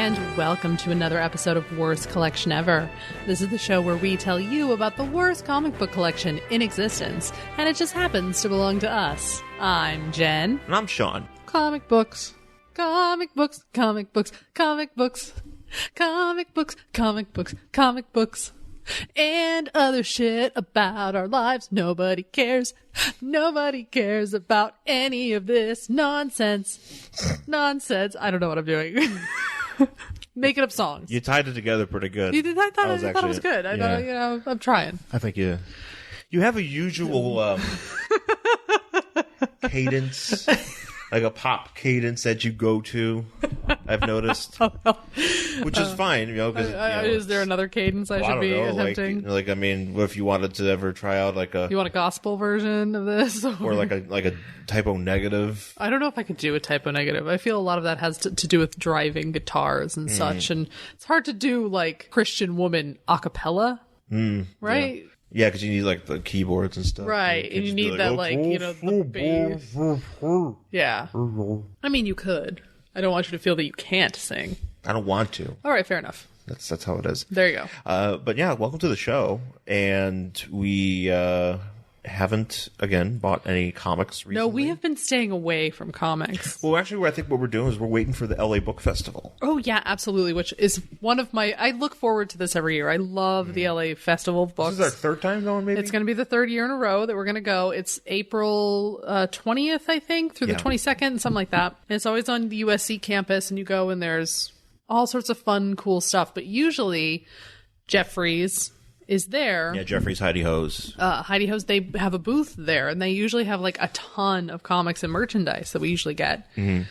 and welcome to another episode of Worst Collection Ever. This is the show where we tell you about the worst comic book collection in existence, and it just happens to belong to us. I'm Jen. And I'm Sean. Comic books, comic books, comic books, comic books, comic books, comic books, comic books, and other shit about our lives. Nobody cares. Nobody cares about any of this nonsense. Nonsense. I don't know what I'm doing. Making up songs. You tied it together pretty good. You did? I thought it was good. I thought, I'm trying. I think you have a usual cadence, like a pop cadence that you go to. I've noticed, which is fine, is there another cadence I should be attempting? Like, I mean, what if you wanted to ever try out you want a gospel version of this, or like a typo negative? I don't know if I could do a typo negative. I feel a lot of that has to do with driving guitars and such, and it's hard to do like Christian woman a cappella, right? Yeah, because you need like the keyboards and stuff, right? And you need that the bass. Yeah, I mean, you could. I don't want you to feel that you can't sing. I don't want to. All right, fair enough. That's how it is. There you go. But yeah, welcome to the show. And we haven't, again, bought any comics recently. No, we have been staying away from comics. Well, actually, I think what we're doing is we're waiting for the LA Book Festival. Oh, yeah, absolutely, which is one of my... I look forward to this every year. I love the LA Festival of Books. This is our third time going, maybe? It's going to be the third year in a row that we're going to go. It's April 20th, I think, through the 22nd, something like that. And it's always on the USC campus, and you go and there's all sorts of fun, cool stuff. But usually, Jeffries is there. Yeah, Jeffries Heidi Ho's. Heidi Ho's, they have a booth there, and they usually have like a ton of comics and merchandise that we usually get. Mm-hmm.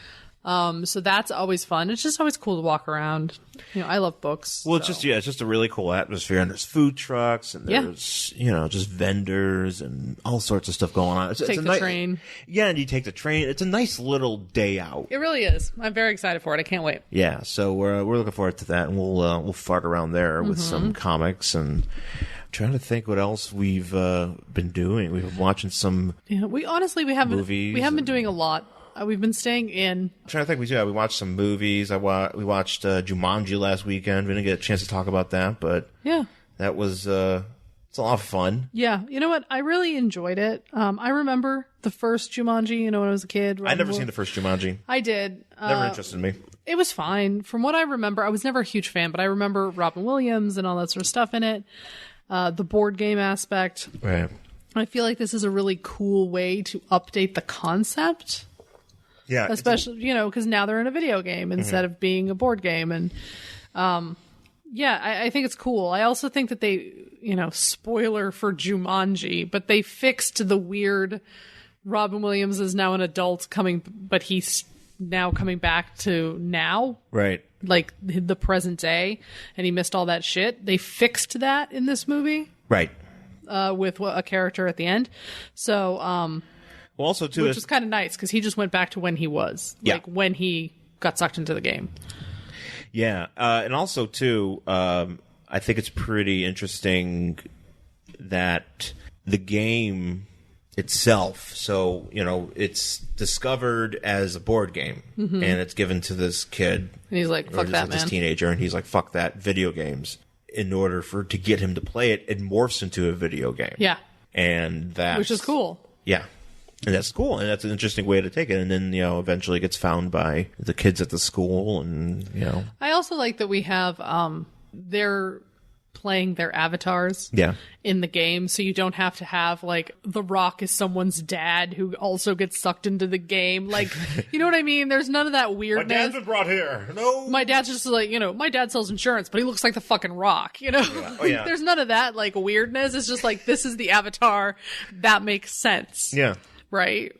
So that's always fun. It's just always cool to walk around. I love books. Well, it's just a really cool atmosphere, and there's food trucks, and there's just vendors and all sorts of stuff going on. Take the train. Yeah, and you take the train. It's a nice little day out. It really is. I'm very excited for it. I can't wait. Yeah, so we're looking forward to that, and we'll fart around there with some comics and. I'm trying to think what else we've been doing. We've been watching some. Yeah, we haven't movies. We haven't been doing a lot. We've been staying in. I'm trying to think. We watched some movies. We watched Jumanji last weekend. We didn't get a chance to talk about that, but yeah, that was it's a lot of fun. Yeah, you know what? I really enjoyed it. I remember the first Jumanji. When I was a kid. I'd never seen the first Jumanji. I did. Never interested me. It was fine. From what I remember, I was never a huge fan, but I remember Robin Williams and all that sort of stuff in it. The board game aspect. Right. I feel like this is a really cool way to update the concept. Yeah. Especially, because now they're in a video game instead of being a board game. And, I think it's cool. I also think that they, spoiler for Jumanji, but they fixed the weird Robin Williams is now an adult but he's now coming back to now. Right. Like the present day, and he missed all that shit. They fixed that in this movie. Right. With a character at the end. So, well, also, too, which was kind of nice because he just went back to when he was. Yeah. Like when he got sucked into the game. Yeah. And also, too, I think it's pretty interesting that the game itself, so it's discovered as a board game, and it's given to this kid, and he's like, "Fuck that, man!" This teenager, and he's like, "Fuck that, video games." In order to get him to play it, it morphs into a video game. Yeah, and which is cool. Yeah, and that's cool, and that's an interesting way to take it. And then eventually gets found by the kids at the school, and I also like that we have they're playing their avatars in the game, so you don't have to have like The Rock is someone's dad who also gets sucked into the game, like you know what I mean. There's none of that weirdness. My dad's been brought here. No, my dad's just like my dad sells insurance, but he looks like the fucking Rock. Yeah. Oh, yeah. There's none of that like weirdness. It's just like this is the avatar that makes sense. Yeah, right.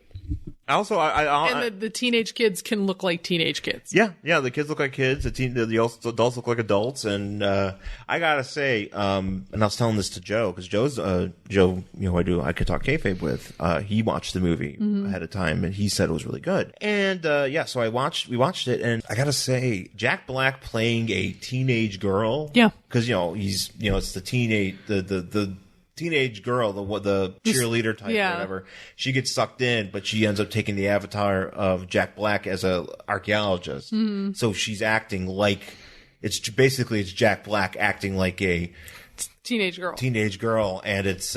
Also, and the teenage kids can look like teenage kids. Yeah, the kids look like kids. The adults look like adults. And I gotta say, and I was telling this to Joe because Joe, I could talk kayfabe with. He watched the movie ahead of time, and he said it was really good. And so we watched it, and I gotta say, Jack Black playing a teenage girl. Yeah, because he's it's the teenage the teenage girl, the cheerleader type or whatever, she gets sucked in, but she ends up taking the avatar of Jack Black as a archaeologist. Mm-hmm. So she's acting like it's Jack Black acting like a teenage girl, and it's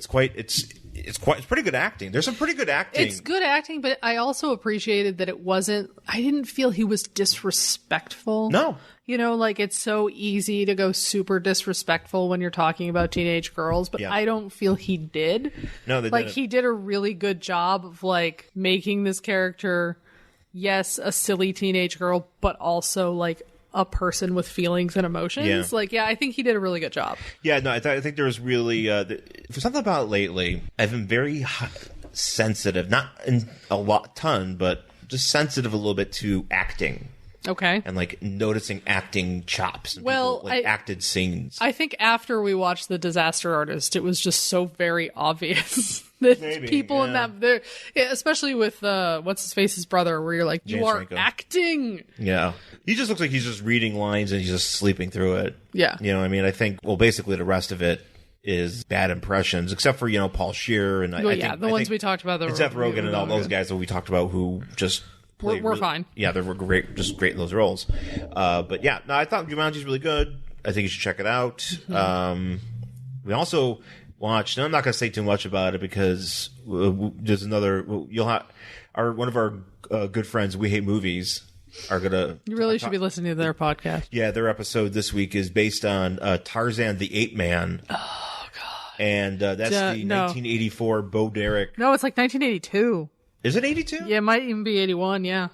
pretty good acting. There's some pretty good acting. It's good acting, but I also appreciated that I didn't feel he was disrespectful. No. You know, like, it's so easy to go super disrespectful when you're talking about teenage girls, but I don't feel he did. No, they didn't. He did a really good job of, like, making this character, yes, a silly teenage girl, but also, like, a person with feelings and emotions. I think he did a really good job. Yeah, no, I think there was really for something about it lately, I've been very sensitive, not in a ton, but just sensitive a little bit to acting. Okay. And like noticing acting chops and acted scenes. I think after we watched The Disaster Artist, it was just so very obvious that people in that, especially with what's his face's brother, where you're like, you are acting. Yeah. He just looks like he's just reading lines and he's just sleeping through it. Yeah. You know what I mean? I think, basically the rest of it is bad impressions, except for, Paul Scheer and the ones we talked about. And Seth Rogen and all those guys that we talked about who just... We're fine. Yeah, they were great, just great in those roles. But yeah, no, I thought Jumanji's really good. I think you should check it out. Mm-hmm. We also watched, and I'm not going to say too much about it because there's another. You'll have one of our good friends, We Hate Movies, are going to. You really should be listening to their podcast. Yeah, their episode this week is based on Tarzan the Ape Man. Oh God! And that's the 1984 Bo Derek. No, it's like 1982. Is it 82? Yeah, it might even be 81, yeah.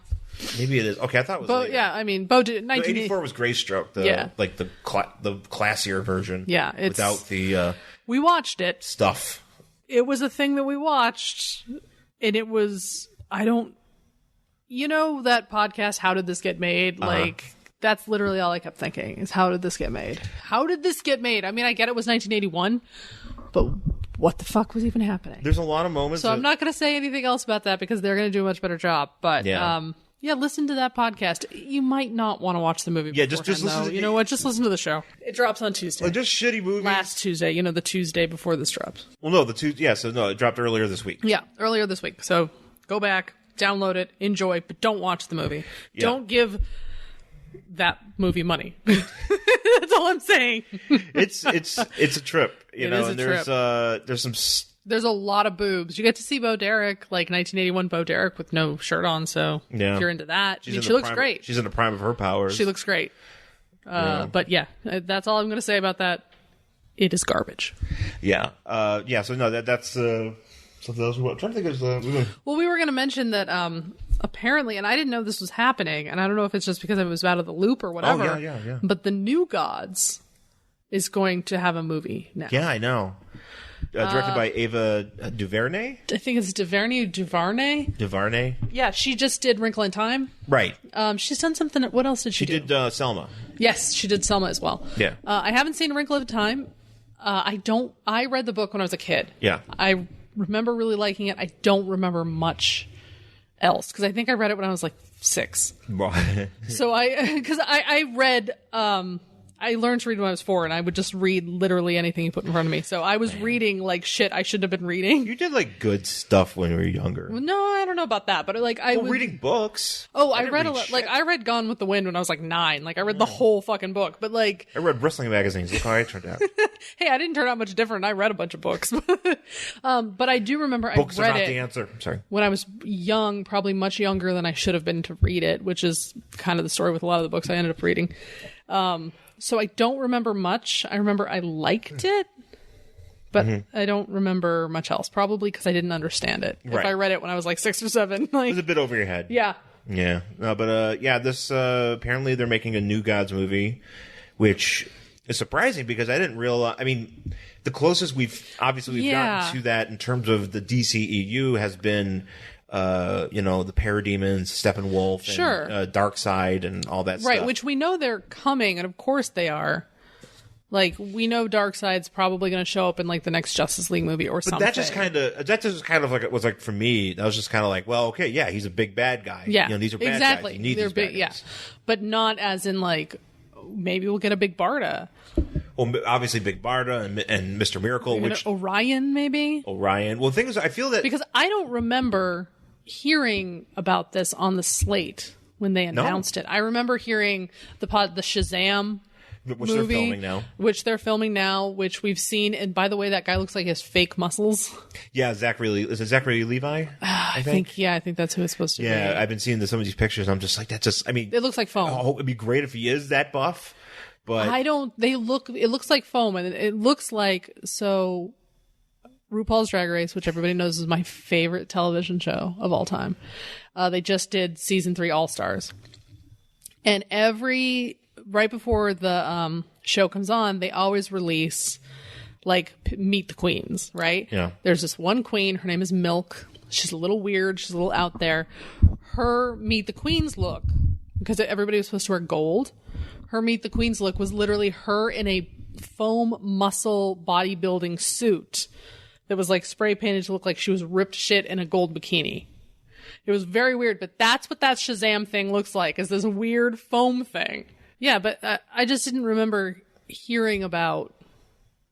Maybe it is. Okay, I thought it was later. Yeah, I mean, Bo did... 84 was Greystroke, the classier version. Yeah, it's... Without the... we watched it. Stuff. It was a thing that we watched, and it was... You know that podcast, How Did This Get Made? Uh-huh. That's literally all I kept thinking, is how did this get made? How did this get made? I mean, I get it was 1981, but... what the fuck was even happening? There's a lot of moments. So I'm not going to say anything else about that because they're going to do a much better job. But listen to that podcast. You might not want to watch the movie. Yeah, just listen. You know what? Just listen to the show. It drops on Tuesday. Just shitty movies. Last Tuesday. The Tuesday before this drops. Well, no, it dropped earlier this week. Yeah, earlier this week. So go back, download it, enjoy, but don't watch the movie. Yeah. Don't give that movie money. That's all I'm saying. It's a trip, you know. And there's a lot of boobs. You get to see Bo Derek, like 1981 Bo Derek with no shirt on. So if you're into that, she looks great. She's in the prime of her powers. She looks great. But yeah, that's all I'm going to say about that. It is garbage. Yeah. So no, that's something else. I'm trying to think of. Well, we were going to mention that. Apparently, and I didn't know this was happening, and I don't know if it's just because I was out of the loop or whatever. Oh, yeah. But The New Gods is going to have a movie now. Yeah, I know. Directed by Ava DuVernay? I think it's DuVernay. Yeah, she just did Wrinkle in Time. Right. She's done something. What else did she do? She did Selma. Yes, she did Selma as well. Yeah. I haven't seen Wrinkle in Time. I read the book when I was a kid. Yeah. I remember really liking it. I don't remember much else because I think I read it when I was like 6. So I read I learned to read when I was 4, and I would just read literally anything you put in front of me. So I was reading like shit I shouldn't have been reading. You did like good stuff when you were younger. No, I don't know about that, but like I was reading books. Oh, I read a lot. Like I read Gone with the Wind when I was like 9. Like I read the whole fucking book. But like I read wrestling magazines. Look how I turned out. Hey, I didn't turn out much different. I read a bunch of books. But I do remember books I read are not it the answer. I'm sorry. When I was young, probably much younger than I should have been to read it, which is kind of the story with a lot of the books I ended up reading. So I don't remember much. I remember I liked it, but I don't remember much else. Probably because I didn't understand it. Right. If I read it when I was like 6 or 7, like it was a bit over your head. Yeah. Yeah. No, but this apparently they're making a New Gods movie, which is surprising because I didn't realize. I mean, the closest we've gotten to that in terms of the DCEU has been. The Parademons, Steppenwolf, and Darkseid, and all that stuff. Right, which we know they're coming, and of course they are. Like, we know Darkseid's probably going to show up in, like, the next Justice League movie or something. But that just kind of like, it was like, for me, that was just kind of like, well, okay, yeah, he's a big bad guy. Yeah. These are bad exactly. guys. You need these bad guys. Yeah. But not as in, like, maybe we'll get a big Barda. Well, obviously Big Barda and Mr. Miracle, which Orion maybe. Orion. Well, the thing is, I feel that because I don't remember hearing about this on the slate when they announced it. I remember hearing the Shazam which movie, they're filming now, which we've seen. And by the way, that guy looks like he has fake muscles. Yeah, is it Zachary Levi? I think that's who it's supposed to be. Yeah, I've been seeing some of these pictures. I'm just like, it looks like foam. Oh, it'd be great if he is that buff, but it looks like foam, and it looks like, so RuPaul's Drag Race, which everybody knows is my favorite television show of all time. They just did season 3 All Stars, and right before the show comes on, they always release like Meet the Queens, right? Yeah. There's this one queen. Her name is Milk. She's a little weird. She's a little out there. Her Meet the Queens look, because everybody was supposed to wear gold, her Meet the Queens look was literally her in a foam muscle bodybuilding suit that was like spray painted to look like she was ripped shit in a gold bikini. It was very weird, but that's what that Shazam thing looks like, is this weird foam thing. Yeah, but I just didn't remember hearing about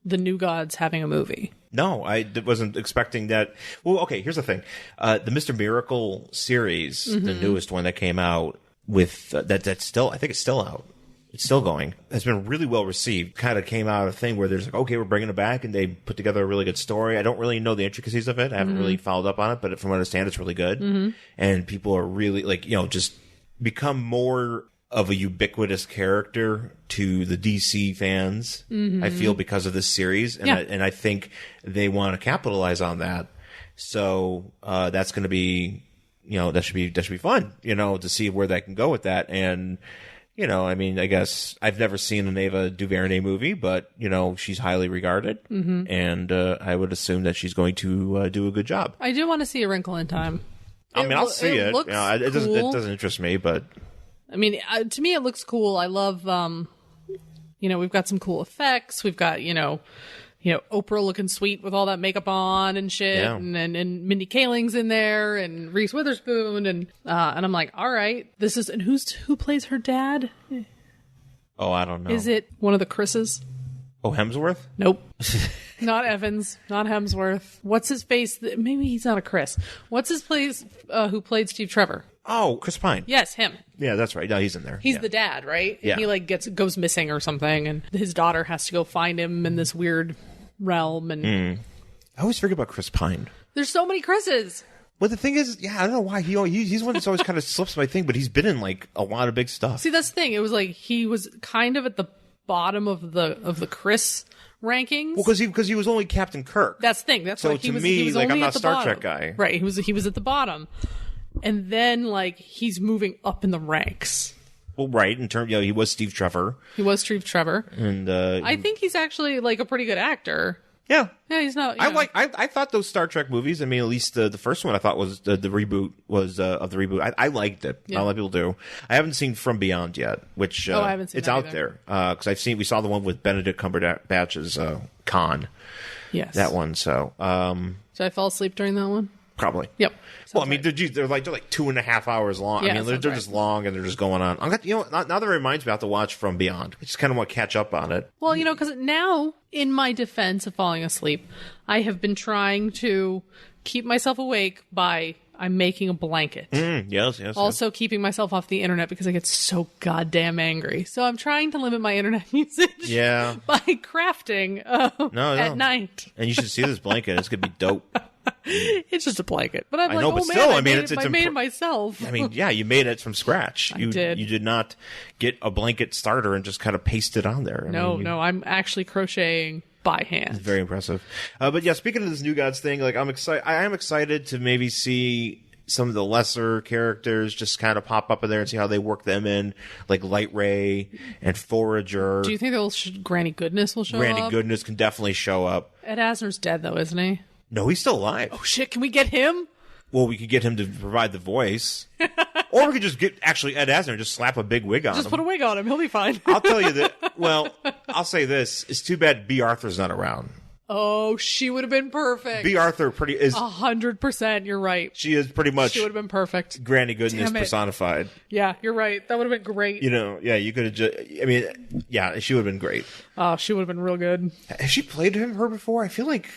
the New Gods having a movie. No, I wasn't expecting that. Well, okay, here's the thing. The Mr. Miracle series, the newest one that came out with, that's still, I think it's still out. It's still going. It's been really well received. Kind of came out of a thing where there's like, okay, we're bringing it back, and they put together a really good story. I don't really know the intricacies of it. I haven't really followed up on it, but from what I understand, it's really good. And people are really, like, just become more of a ubiquitous character to the DC fans, I feel, because of this series. And, and I think they want to capitalize on that. So that's going to be, that should be fun, to see where that can go with that. And, I mean, I guess I've never seen an Ava DuVernay movie, but, she's highly regarded. And I would assume that she's going to do a good job. I do want to see A Wrinkle in Time. I mean, I'll see it. It doesn't interest me, but... I mean, to me, it looks cool. I love, we've got some cool effects. We've got, Oprah looking sweet with all that makeup on and shit. Yeah. And Mindy Kaling's in there, and Reese Witherspoon. And I'm like, all right, and who plays her dad? Oh, I don't know. Is it one of the Chris's? Oh, Hemsworth? Nope. Not Evans. Not Hemsworth. What's his face? Maybe he's not a Chris. What's his place who played Steve Trevor? Oh, Chris Pine. Yes, him. Yeah, that's right. No, he's in there. He's the dad, right? Yeah. And he like goes missing or something, and his daughter has to go find him in this weird realm. And I always forget about Chris Pine. There's so many Chris's. Well, the thing is, I don't know why he's one that's always kind of slips my thing, but he's been in like a lot of big stuff. See, that's the thing. It was like he was kind of at the bottom of the Chris rankings. Well, because he was only Captain Kirk. That's the thing. That's so why he to was. me, He was like, only I'm not at the Star bottom. Trek guy. Right. He was at the bottom. And then, like, he's moving up in the ranks. Well, right, in terms, he was Steve Trevor. He was Steve Trevor. And I think he's actually, like, a pretty good actor. Yeah. Yeah, he's not... I thought those Star Trek movies, I mean, at least the first one I thought was the reboot was of the reboot. I liked it. Yeah. Not a lot of people do. I haven't seen From Beyond yet, which I haven't seen it's that out either. there. Because we saw the one with Benedict Cumberbatch's Khan. Yes. That one, so... Did I fall asleep during that one? Probably. Yep. Well, I mean, they're like 2.5 hours long. Yeah, I mean, they're just long and they're just going on. Now that reminds me, I have to watch From Beyond. I just kind of want to catch up on it. Well, because now, in my defense of falling asleep, I have been trying to keep myself awake by I'm making a blanket. Yes. Also keeping myself off the internet because I get so goddamn angry. So I'm trying to limit my internet usage. Yeah. By crafting at night. And you should see this blanket. It's gonna be dope. It's just a blanket, but I'm I like, know, oh but man, still, I made it myself. I mean, yeah, you made it from scratch. I did. You did not get a blanket starter and just kind of paste it on there. No, I'm actually crocheting by hand. It's very impressive. But yeah, speaking of this New Gods thing, like I'm excited. I am excited to maybe see some of the lesser characters just kind of pop up in there and see how they work them in, like Light Ray and Forager. Do you think Granny Goodness will show up? Granny Goodness can definitely show up. Ed Asner's dead though, isn't he? No, he's still alive. Oh shit, can we get him? Well, we could get him to provide the voice. Or we could just get actually Ed Asner and just slap a big wig on him. Just put a wig on him, he'll be fine. I'll tell you that. Well, I'll say this. It's too bad B. Arthur's not around. Oh, she would have been perfect. B. Arthur is 100%. You're right. She is pretty much. She would have been perfect. Granny Goodness personified. Yeah, you're right. That would have been great. You know, yeah, you could have just. I mean, yeah, she would have been great. Oh, she would have been real good. Has she played her before? I feel like.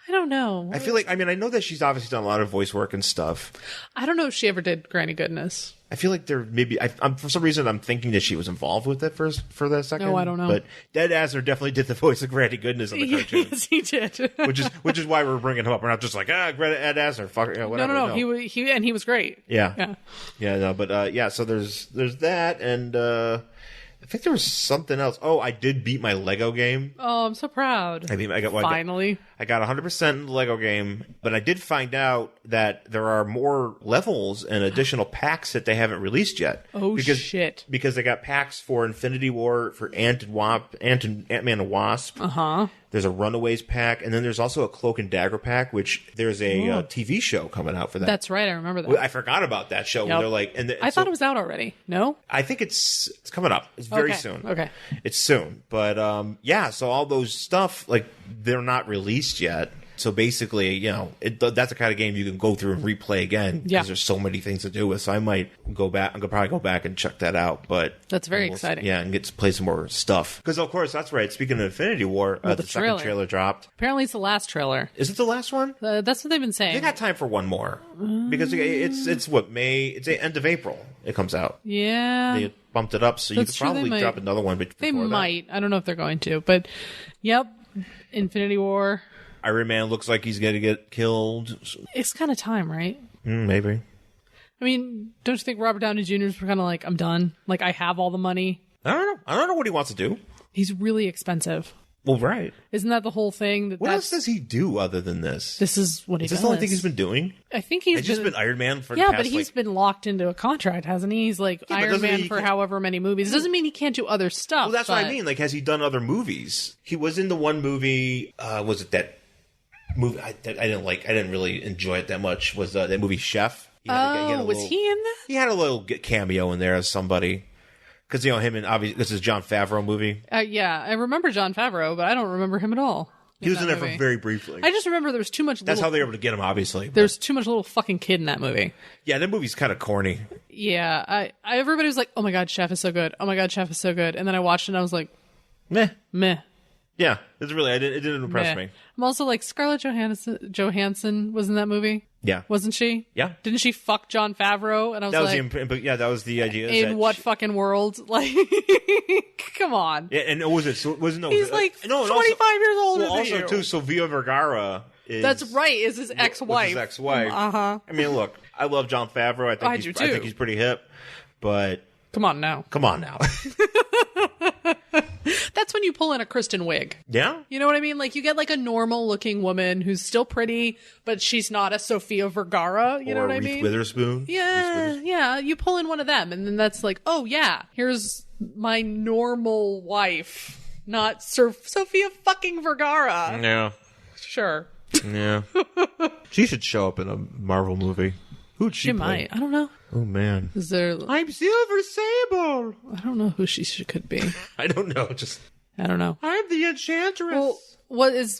I don't know. I feel like. I mean, I know that she's obviously done a lot of voice work and stuff. I don't know if she ever did Granny Goodness. I feel like there maybe I'm for some reason I'm thinking that she was involved with it for that second. No, I don't know. But Ed Asner definitely did the voice of Granny Goodness on the cartoon. Yes, he did. which is why we're bringing him up. We're not just like Ed Asner, fuck, whatever. No. He was great. Yeah. No, but yeah. So there's that, and I think there was something else. Oh, I did beat my Lego game. Oh, I'm so proud. Finally. I got 100% in the Lego game, but I did find out that there are more levels and additional packs that they haven't released yet. Oh, shit. Because they got packs for Infinity War, for Ant-Man and Wasp. Uh-huh. There's a Runaways pack, and then there's also a Cloak and Dagger pack, which there's a TV show coming out for that. That's right, I remember that. I forgot about that show. Yep. They're like, I thought it was out already. No? I think it's coming up. It's very soon. Okay. It's soon. But yeah, so all those stuff, like, they're not released yet. So basically, you know, that's the kind of game you can go through and replay again because there's so many things to do with. So I might go back. I'm gonna probably go back and check that out. But that's very exciting. Yeah, and get to play some more stuff. Because of course, that's right. Speaking of Infinity War, the second trailer dropped. Apparently, it's the last trailer. Is it the last one? That's what they've been saying. They got time for one more because it's what May. It's the end of April. It comes out. Yeah, they bumped it up, so you could probably drop another one. They might. I don't know if they're going to, but yep, Infinity War. Iron Man looks like he's going to get killed. It's kind of time, right? Maybe. I mean, don't you think Robert Downey Jr. is kind of like, I'm done? Like, I have all the money. I don't know what he wants to do. He's really expensive. Well, right. Isn't that the whole thing? What else does he do other than this? This is what he does. Is this the only thing he's been doing? I think he's just been Iron Man for the past, but he's been locked into a contract, hasn't he? He's like Iron Man for however many movies. It doesn't mean he can't do other stuff. Well, that's what I mean. Like, has he done other movies? He was in the one movie, was it that movie I didn't like? I didn't really enjoy it that much. Was that movie Chef? Was he in that? He had a little cameo in there as somebody. Because, you know, him and obviously this is Jon Favreau movie. Yeah, I remember Jon Favreau, but I don't remember him at all. He was in there for very briefly. I just remember there was too much. That's how they were able to get him, obviously. There's too much little fucking kid in that movie. Yeah, that movie's kind of corny. Yeah, everybody was like, "Oh my god, Chef is so good! Oh my god, Chef is so good!" And then I watched it and I was like, "Meh." Yeah, it didn't impress me. I'm also like, Scarlett Johansson was in that movie. Yeah. Wasn't she? Yeah. Didn't she fuck Jon Favreau? And I was that was the idea. In what fucking world? Like, come on. Yeah, and he's like 25 years older than also, you. too, Sofia Vergara is... That's right, is his ex-wife. Uh-huh. I mean, look, I love Jon Favreau. I think he's pretty hip, but... Come on now. That's when you pull in a Kristen Wiig. Yeah. You know what I mean? Like, you get like a normal looking woman who's still pretty, but she's not a Sofia Vergara. You know what I mean? Reese Witherspoon. Yeah. You pull in one of them, and then that's like, oh yeah, here's my normal wife, not Sofia fucking Vergara. Yeah. Sure. Yeah. She should show up in a Marvel movie. Who'd she play? Might. I don't know. Oh, man. Is there... I'm Silver Sable. I don't know who she could be. I don't know. I don't know. I'm the Enchantress. Well,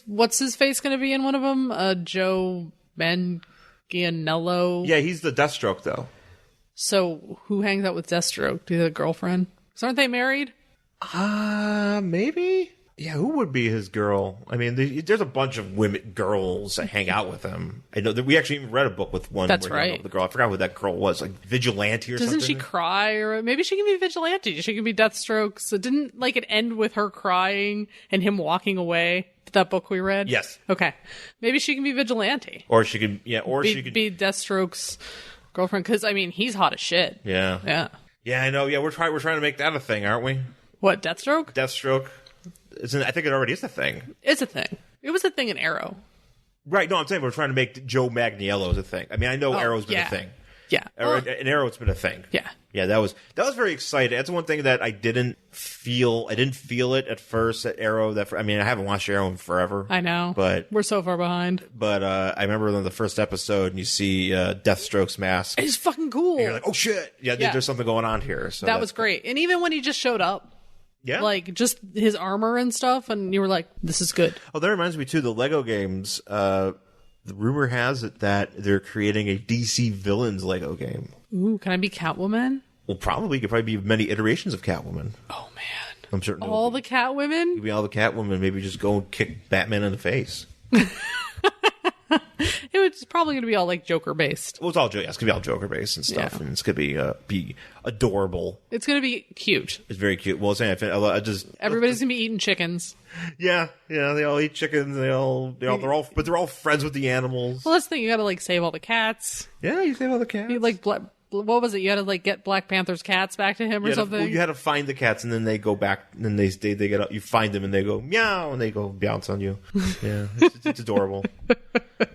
what's his face going to be in one of them? Joe Manganiello. Yeah, he's the Deathstroke, though. So who hangs out with Deathstroke? Do you have a girlfriend? So aren't they married? Maybe. Yeah, who would be his girl? I mean, there's a bunch of girls that hang out with him. I know that we actually even read a book with one. That's right. The girl, I forgot what that girl was, like Vigilante or something. Doesn't she cry? Or maybe she can be Vigilante. She can be Deathstroke. So didn't like it end with her crying and him walking away? That book we read. Yes. Okay. Maybe she can be Vigilante. Or she could. Yeah. Or she could be Deathstroke's girlfriend. Because I mean, he's hot as shit. Yeah. Yeah. Yeah, I know. Yeah, we're trying to make that a thing, aren't we? What, Deathstroke? Deathstroke. I think it already is a thing. It's a thing. It was a thing in Arrow. Right. No, I'm saying we're trying to make Joe Manganiello a thing. I mean, I know Arrow's been a thing. Yeah. In Arrow, it's been a thing. Yeah. Yeah, that was very exciting. That's one thing that I didn't feel. I didn't feel it at first at Arrow. I haven't watched Arrow in forever. I know. But we're so far behind. But I remember in the first episode, and you see Deathstroke's mask. It's fucking cool. And you're like, oh shit. Yeah, there's something going on here. So that was great. And even when he just showed up. Yeah. Like, just his armor and stuff, and you were like, this is good. Oh, that reminds me, too, the Lego games. The rumor has it that they're creating a DC Villains Lego game. Ooh, can I be Catwoman? Well, probably. Could probably be many iterations of Catwoman. Oh, man. I'm certain. All the Catwomen? Maybe all the Catwoman. Maybe just go and kick Batman in the face. It's probably going to be all, like, Joker-based. Well, it's all it's going to be all Joker-based and stuff, and it's going to be adorable. It's going to be cute. It's very cute. Well, Everybody's going to be eating chickens. Yeah, they all eat chickens. They're all friends with the animals. Well, that's the thing. You got to, like, save all the cats. Yeah, you save all the cats. You, like, what was it? You had to, like, get Black Panther's cats back to him or something? You had to find the cats, and then they go back, and then they get up. You find them, and they go meow, and they go bounce on you. Yeah, it's adorable.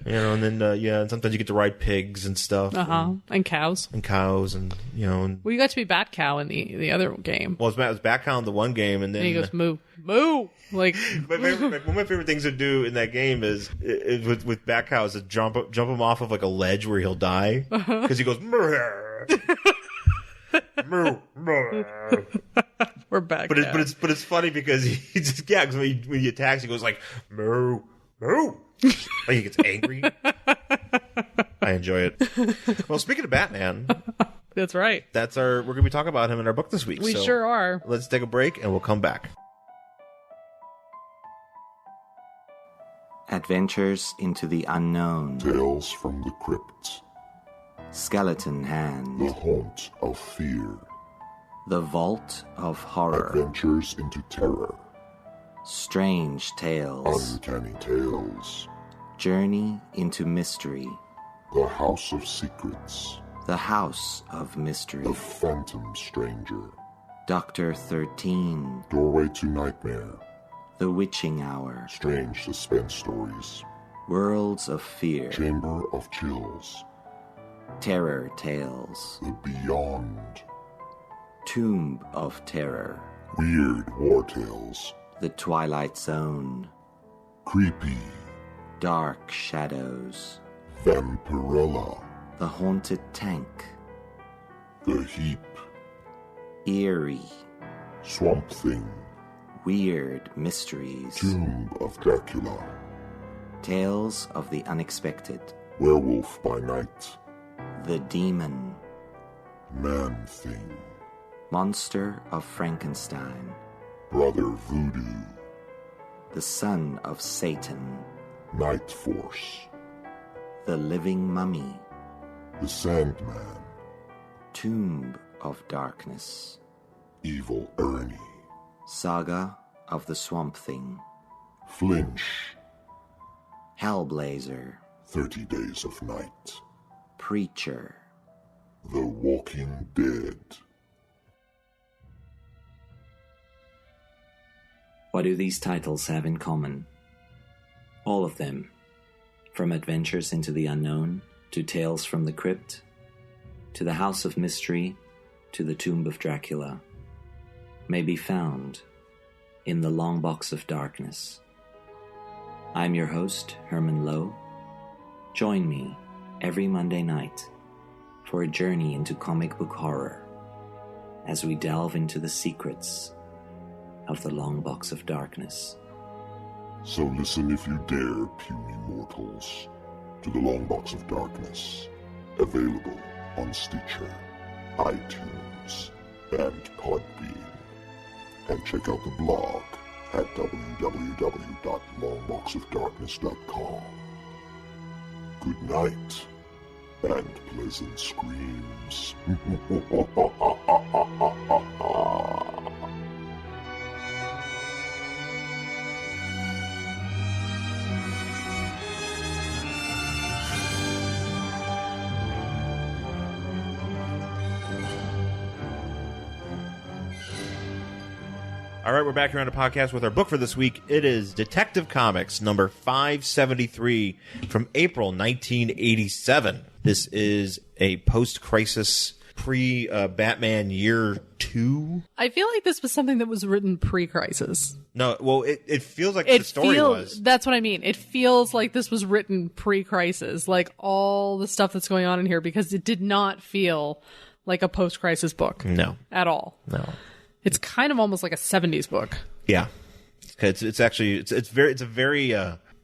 And then and sometimes you get to ride pigs and stuff. And cows. And cows, and Well, you got to be Bat Cow in the other game. Well, it was Bat Cow in the one game, and then he goes moo moo. Like one of my favorite things to do in that game is with Bat Cow is to jump him off of like a ledge where he'll die because he goes. We're back. But it's funny because he just cause when he attacks he goes like moo moo. Like he gets angry. I enjoy it. Well, speaking of Batman, that's right. We're going to be talking about him in our book this week. We sure are. Let's take a break and we'll come back. Adventures into the Unknown. Tales from the Crypt. Skeleton Hand. The Haunt of Fear. The Vault of Horror. Adventures into Terror. Strange Tales. Uncanny Tales. Journey into Mystery. The House of Secrets. The House of Mystery. The Phantom Stranger. Dr. 13. Doorway to Nightmare. The Witching Hour. Strange Suspense Stories. Worlds of Fear. Chamber of Chills. Terror Tales. The Beyond. Tomb of Terror. Weird War Tales. The Twilight Zone. Creepy. Dark Shadows. Vampirella. The Haunted Tank. The Heap. Eerie. Swamp Thing. Weird Mysteries. Tomb of Dracula. Tales of the Unexpected. Werewolf by Night. The Demon. Man Thing. Monster of Frankenstein. Brother Voodoo. The Son of Satan. Night Force. The Living Mummy. The Sandman. Tomb of Darkness. Evil Ernie. Saga of the Swamp Thing. Flinch. Hellblazer. 30 Days of Night. Preacher. The Walking Dead. What do these titles have in common? All of them, from Adventures into the Unknown, to Tales from the Crypt, to the House of Mystery, to the Tomb of Dracula, may be found in the Long Box of Darkness. I'm your host, Herman Lowe. Join me every Monday night for a journey into comic book horror as we delve into the secrets of the Long Box of Darkness. So listen if you dare, puny mortals, to the Long Box of Darkness, available on Stitcher, iTunes, and Podbean. And check out the blog at www.longboxofdarkness.com. Good night, and pleasant screams. All right, we're back here on the podcast with our book for this week. It is Detective Comics number 573 from April 1987. This is a post-crisis, pre-Batman year 2. I feel like this was something that was written pre-crisis. No, well, it feels like the story was. That's what I mean. It feels like this was written pre-crisis, like all the stuff that's going on in here, because it did not feel like a post-crisis book. No. At all. No. It's kind of almost like a 70s book. Yeah. It's actually it's a very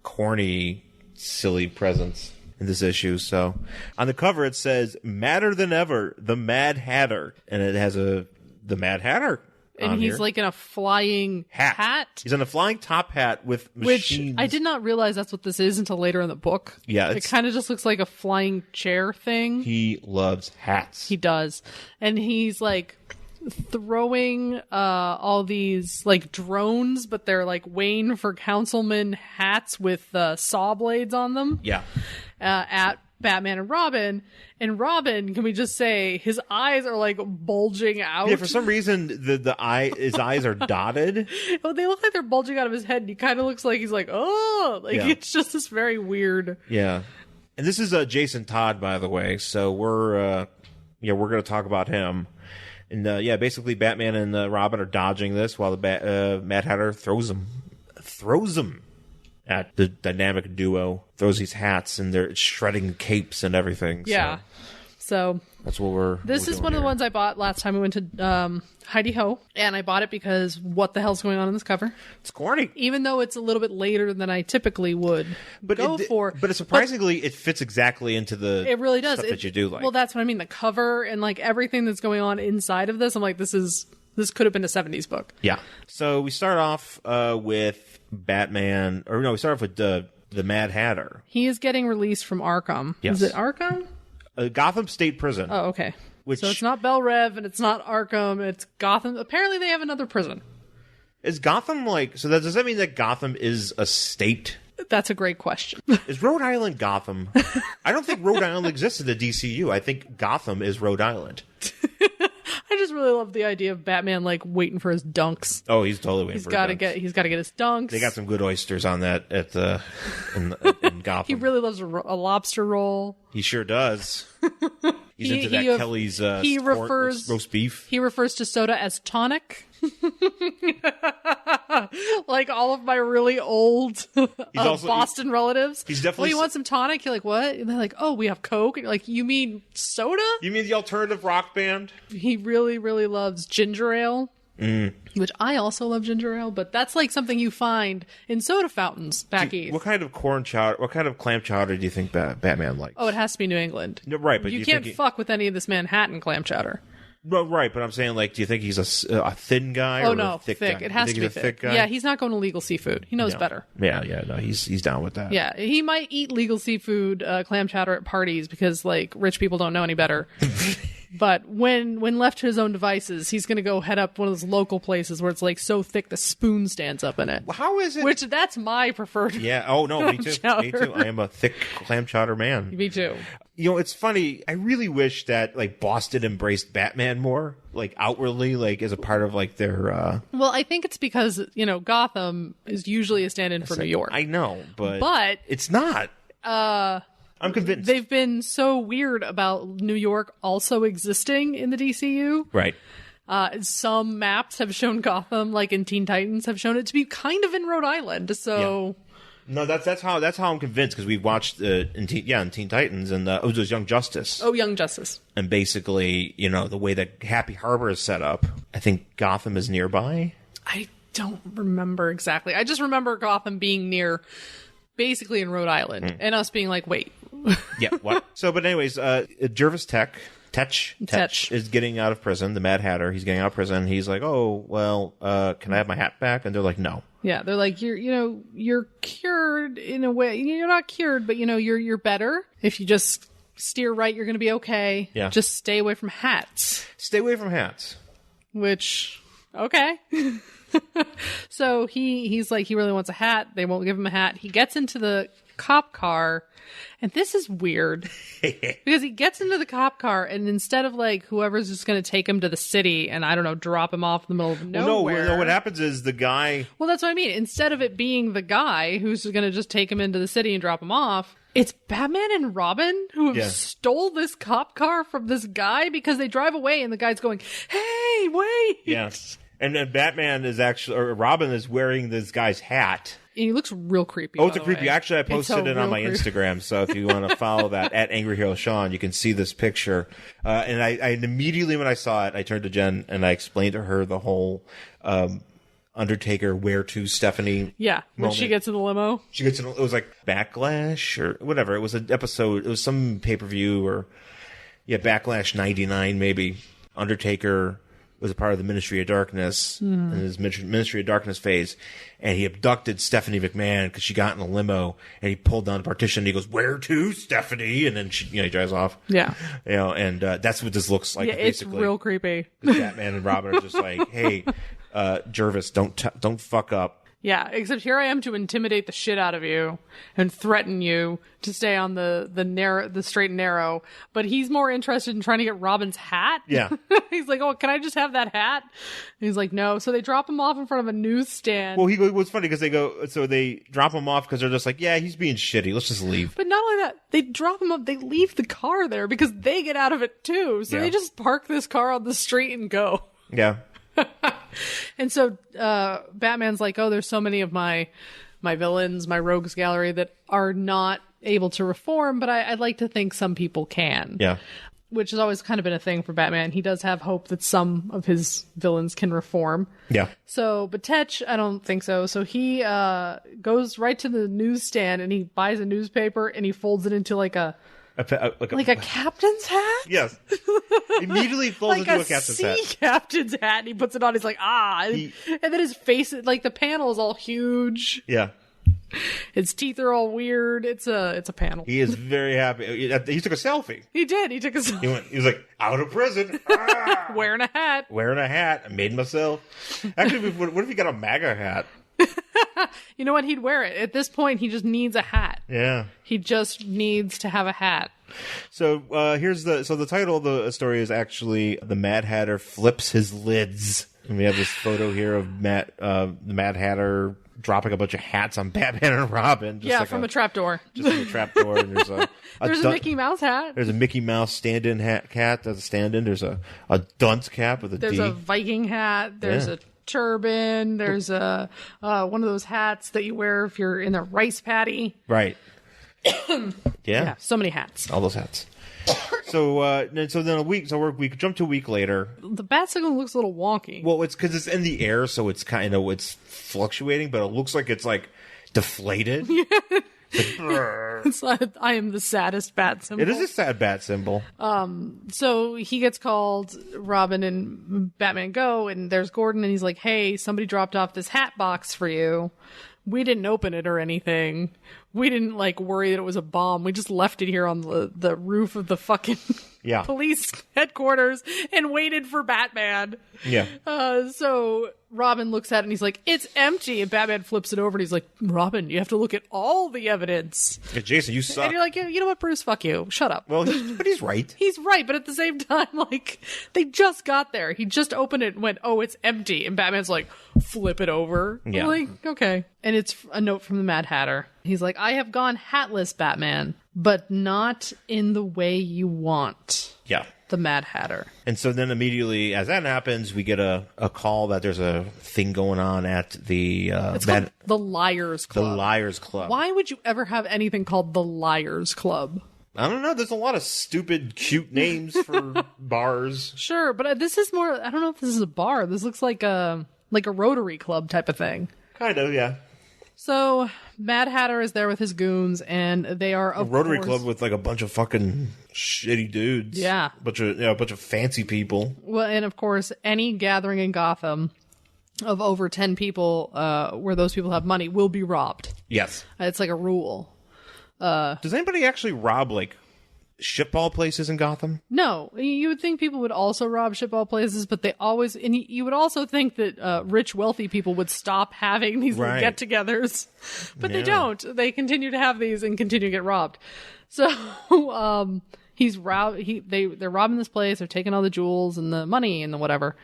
corny, silly presence in this issue. So on the cover it says "Madder Than Ever, the Mad Hatter," and it has the Mad Hatter. And he's like in a flying hat. He's in a flying top hat with machines. Which I did not realize that's what this is until later in the book. Yeah. It kind of just looks like a flying chair thing. He loves hats. He does. And he's like throwing all these like drones, but they're like Wayne for councilman hats with saw blades on them. Yeah. At Batman and Robin. And Robin, can we just say his eyes are like bulging out? Yeah, for some reason his eyes are dotted. Well, they look like they're bulging out of his head, and he kind of looks like he's like, oh, like it's just this very weird. Yeah, and this is Jason Todd, by the way. So we're going to talk about him. And basically Batman and Robin are dodging this while the Mad Hatter throws them at the dynamic duo. Throws these hats and they're shredding capes and everything. Yeah. So that's what This is one of the ones I bought last time we went to Heidi Ho, and I bought it because what the hell's going on in this cover? It's corny, even though it's a little bit later than I typically would go for. But surprisingly, it fits exactly into the. It really does. Stuff that you do like. Well, that's what I mean. The cover and like everything that's going on inside of this, I'm like, this could have been a 70s book. Yeah. So we start off with Batman, or no, we start off with the Mad Hatter. He is getting released from Arkham. Yes. Is it Arkham? Gotham State Prison. Oh, okay. So it's not Bel Rev and it's not Arkham. It's Gotham. Apparently they have another prison. Is Gotham does that mean that Gotham is a state? That's a great question. Is Rhode Island Gotham? I don't think Rhode Island exists in the DCU. I think Gotham is Rhode Island. I just really love the idea of Batman like waiting for his dunks. Oh, he's totally waiting He's got to get his dunks. They got some good oysters on that in Gotham. He really loves a lobster roll. He sure does. He's into that Kelly's roast beef. He refers to soda as tonic. Like all of my really old Boston relatives. He's definitely. Oh, you want some tonic? You're like, what? And they're like, oh, we have Coke. And you're like, you mean soda? You mean the alternative rock band? He really, really loves ginger ale. Which I also love ginger ale, but that's like something you find in soda fountains back east. What kind of clam chowder do you think Batman likes? Oh, it has to be New England. No, right, but you can't fuck with any of this Manhattan clam chowder. Well, right, but I'm saying, like, do you think he's a thin guy? Oh, no, a thick thick. Guy? It has to be thick. Guy? Yeah, he's not going to legal seafood. He knows better. Yeah, no, he's down with that. Yeah, he might eat legal seafood clam chowder at parties because, like, rich people don't know any better. But when left to his own devices, he's going to go head up one of those local places where it's like so thick the spoon stands up in it. How is it? Which that's my preferred. Yeah. Oh no, me too. Me too. I am a thick clam chowder man. Me too. You know, it's funny. I really wish that like Boston embraced Batman more, like outwardly, like as a part of like their. Well, I think it's because Gotham is usually a stand-in for New York. I know, but it's not. I'm convinced. They've been so weird about New York also existing in the DCU. Right. Some maps have shown Gotham, like in Teen Titans, have shown it to be kind of in Rhode Island. So, no, that's how I'm convinced because we've watched in Teen Titans and it was Young Justice. Oh, Young Justice. And basically, the way that Happy Harbor is set up, I think Gotham is nearby. I don't remember exactly. I just remember Gotham being near. Basically in Rhode Island, and us being like, wait. Yeah, what? So, but anyways, Jervis Tech is getting out of prison. The Mad Hatter, he's getting out of prison. He's like, oh, well, can I have my hat back? And they're like, no. Yeah, they're like, you're cured in a way. You're not cured, but you're better. If you just steer right, you're going to be okay. Yeah. Just stay away from hats. Stay away from hats. Which, okay. So he's like, he really wants a hat. They won't give him a hat. He gets into the cop car, and this is weird because he gets into the cop car, and instead of like whoever's just going to take him to the city and I don't know, drop him off in the middle of nowhere. No, what happens is the guy. Well, that's what I mean. Instead of it being the guy who's going to just take him into the city and drop him off, it's Batman and Robin who have stole this cop car from this guy because they drive away and the guy's going, "Hey, wait!" Yes. And then Batman is actually, or Robin is wearing this guy's hat. And he looks real creepy. Oh, it's a creepy. Actually, I posted it on my creepy. Instagram. So if you want to follow that at Angry Hero Sean, you can see this picture. And I immediately when I saw it, I turned to Jen and I explained to her the whole Undertaker where to Stephanie. Yeah, when moment. she gets in the limo. She gets in. It was like Backlash or whatever. It was an episode. It was some pay-per-view or Backlash '99 maybe. Undertaker was a part of the Ministry of Darkness in his Ministry of Darkness phase, and he abducted Stephanie McMahon because she got in a limo, and he pulled down the partition. And he goes, "Where to, Stephanie?" And then he drives off. Yeah, and that's what this looks like. Yeah, basically. it's real creepy. Batman and Robin are just like, "Hey, Jervis, don't fuck up." Yeah, except here I am to intimidate the shit out of you and threaten you to stay on the straight and narrow. But he's more interested in trying to get Robin's hat. Yeah. He's like, "Oh, can I just have that hat?" And he's like, "No." So they drop him off in front of a newsstand. Well, it was funny because they drop him off because they're just like, yeah, he's being shitty. Let's just leave. But not only that, they drop him up. They leave the car there because they get out of it too. So Yeah. they just park this car on the street and go. Yeah. And so Batman's like, "Oh, there's so many of my villains, my rogues gallery that are not able to reform, but I'd like to think some people can." Yeah. Which has always kind of been a thing for Batman. He does have hope that some of his villains can reform. Yeah. So, but Tetch, I don't think so. So he goes right to the newsstand and he buys a newspaper and he folds it into like a captain's hat? Yes. Immediately folds Like into a a captain's sea hat. captain's hat, and he puts it on. He's like, and then his face, like the panel is all huge. Yeah. His teeth are all weird. It's a panel. He is very happy. He took a selfie. He did. He took He was like, out of prison. Ah! wearing a hat. Wearing a hat. I made myself. Actually, what if he got a MAGA hat? You know what? He'd wear it. At this point, he just needs a hat. Yeah. He just needs to have a hat. So the title of the story is actually The Mad Hatter Flips His Lids. And we have this photo here of the Mad Hatter dropping a bunch of hats on Batman and Robin. From a trapdoor. Just like a trapdoor. And There's a Mickey Mouse hat. There's a Mickey Mouse stand-in cat that's a stand-in. There's a dunce cap with a D. There's a Viking hat. There's a turban. There's a one of those hats that you wear if you're in the rice paddy. Right. Yeah. So many hats. All those hats. We jump to a week later. The bat signal looks a little wonky. Well, it's because it's in the air, so it's it's fluctuating, but it looks like it's like deflated. It's like, I am the saddest bat symbol. It is a sad bat symbol. So he gets called. Robin and Batman go, and there's Gordon, and he's like, "Hey, somebody dropped off this hat box for you. We didn't open it or anything. We didn't worry that it was a bomb. We just left it here on the roof of the fucking police headquarters and waited for Batman." Yeah. So Robin looks at it and he's like, "It's empty." And Batman flips it over and he's like, "Robin, you have to look at all the evidence." Yeah, Jason, you suck. And you're like, "You know what, Bruce? Fuck you. Shut up." Well, but he's right. He's right, but at the same time, they just got there. He just opened it and went, "Oh, it's empty." And Batman's like, "Flip it over." Yeah. I'm like, okay. And it's a note from the Mad Hatter. He's like, "I have gone hatless, Batman, but not in the way you want." Yeah. The Mad Hatter. And so then immediately as that happens, we get a call that there's a thing going on at the It's called the Liars Club. The Liars Club. Why would you ever have anything called the Liars Club? I don't know. There's a lot of stupid, cute names for bars. Sure, but this is more, I don't know if this is a bar. This looks like a Rotary Club type of thing. Kind of, yeah. So Mad Hatter is there with his goons, and they are a Rotary Club with a bunch of fucking shitty dudes. Yeah, a bunch of fancy people. Well, and of course, any gathering in Gotham of over 10 people, where those people have money, will be robbed. Yes, it's like a rule. Does anybody actually rob shitball places in Gotham? No, you would think people would also rob shitball places, but they always, and you would also think that rich, wealthy people would stop having these little get-togethers, but they don't. They continue to have these and continue to get robbed. So they're robbing this place. They're taking all the jewels and the money and the whatever.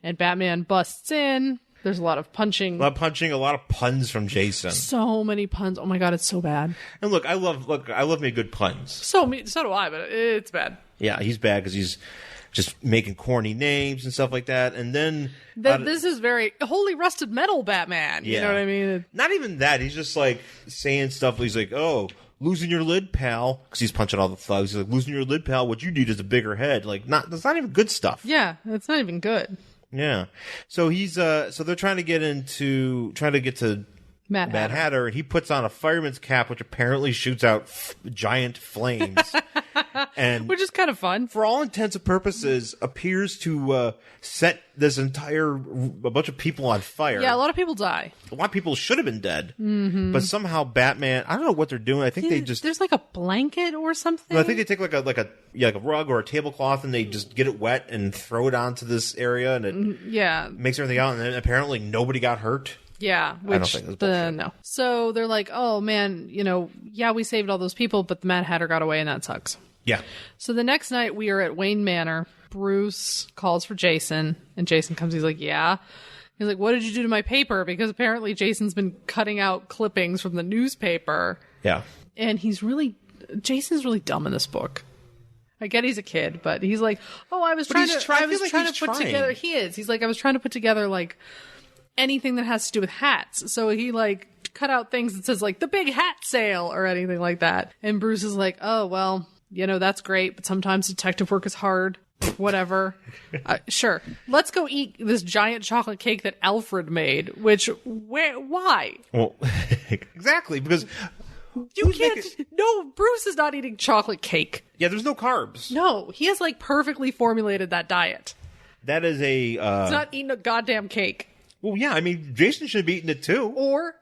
And Batman busts in. There's a lot of punching. A lot of puns from Jason. So many puns. Oh my god, it's so bad. And look, I love me good puns. So do I, but it's bad. Yeah, he's bad because he's just making corny names and stuff like that. And then This is very holy rusted metal Batman. You know what I mean? Not even that. He's just like saying stuff. He's like, oh, losing your lid, pal. Because he's punching all the thugs. He's like, losing your lid, pal. What you need is a bigger head. Like, that's not even good stuff. Yeah, it's not even good. Yeah. So he's so they're trying to get to Mad Hatter, and he puts on a fireman's cap, which apparently shoots out giant flames. And which is kind of fun. For all intents and purposes, appears to set this a bunch of people on fire. Yeah, a lot of people die. A lot of people should have been dead. Mm-hmm. But somehow Batman, I don't know what they're doing. I think there's like a blanket or something. I think they take like a rug or a tablecloth and they just get it wet and throw it onto this area, and it makes everything out. And then apparently nobody got hurt. Yeah, which I don't think that's no. So they're like, oh man, we saved all those people, but the Mad Hatter got away, and that sucks. Yeah. So the next night we are at Wayne Manor. Bruce calls for Jason, and Jason comes. He's like, yeah. He's like, what did you do to my paper? Because apparently Jason's been cutting out clippings from the newspaper. Yeah. And Jason's really dumb in this book. I get he's a kid, but he's like, oh, I was trying to put together. He is. He's like, I was trying to put together like anything that has to do with hats. So he like cut out things that says like the big hat sale or anything like that. And Bruce is like, oh, well, that's great, but sometimes detective work is hard. Whatever. Sure. Let's go eat this giant chocolate cake that Alfred made, why? Well, exactly, because you can't. No, Bruce is not eating chocolate cake. Yeah, there's no carbs. No, he has like perfectly formulated that diet. That is He's not eating a goddamn cake. Well, yeah, I mean, Jason should be eating it too.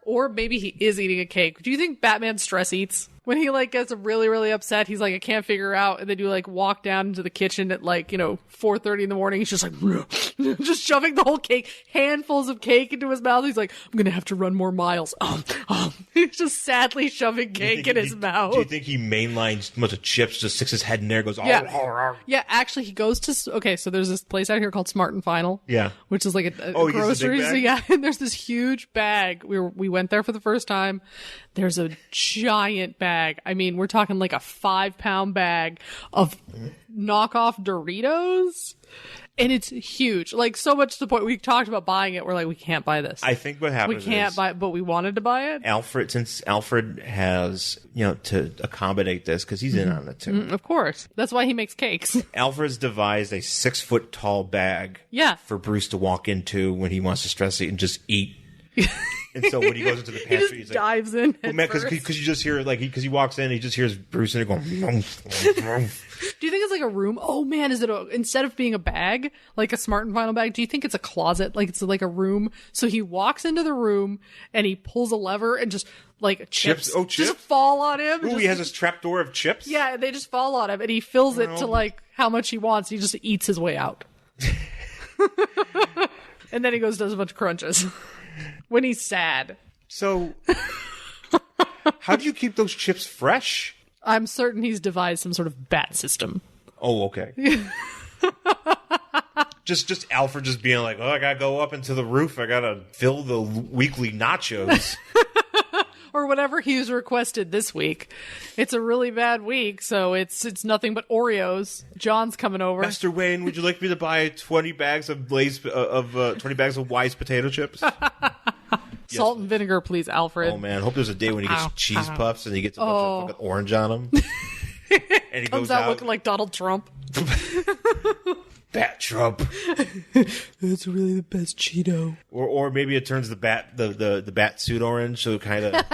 Or maybe he is eating a cake. Do you think Batman stress eats? When he like gets really, really upset, he's like, I can't figure out. And then you like walk down into the kitchen at like, 4:30 in the morning. He's just like, just shoving the whole cake, handfuls of cake into his mouth. He's like, I'm going to have to run more miles. He's just sadly shoving cake in his mouth. Do you think he mainlines a bunch of chips, just sticks his head in there and goes, Yeah, actually he goes to, so there's this place out here called Smart and Final. Yeah. Which is like a grocery. So yeah, and there's this huge bag. We went there for the first time. There's a giant bag. I mean, we're talking like a 5-pound bag of knockoff Doritos. And it's huge. Like, so much to the point we talked about buying it. We're like, we can't buy this. I think what happened we can't buy it, but we wanted to buy it. Since Alfred has, to accommodate this, because he's in on it too. Of course. That's why he makes cakes. Alfred's devised a 6-foot tall bag for Bruce to walk into when he wants to stress eat and just eat. And so when he goes into the pantry, he just dives in. Because you just hear because he walks in, he just hears Bruce in it going. Do you think it's like a room? Oh man, is it instead of being a bag, like a Smart and Final bag? Do you think it's a closet? Like it's like a room? So he walks into the room and he pulls a lever and just like chips just fall on him. Ooh, he has this trapdoor of chips. Yeah, they just fall on him and he fills it to like how much he wants. He just eats his way out, and then he goes and does a bunch of crunches. When he's sad. So, how do you keep those chips fresh? I'm certain he's devised some sort of bat system. Oh, okay. just Alfred just being like, oh, I gotta go up into the roof. I gotta fill the weekly nachos. Or whatever he was requested this week. It's a really bad week, so it's nothing but Oreos. John's coming over. Master Wayne, would you like me to buy 20 bags of 20 bags of Wise potato chips? Salt and vinegar, please, Alfred. Oh man, hope there's a day when he gets cheese puffs and he gets a bunch of fucking orange on him. And he comes out looking like Donald Trump. Bat Trump. It's really the best Cheeto. Or maybe it turns the bat suit orange, so kind of.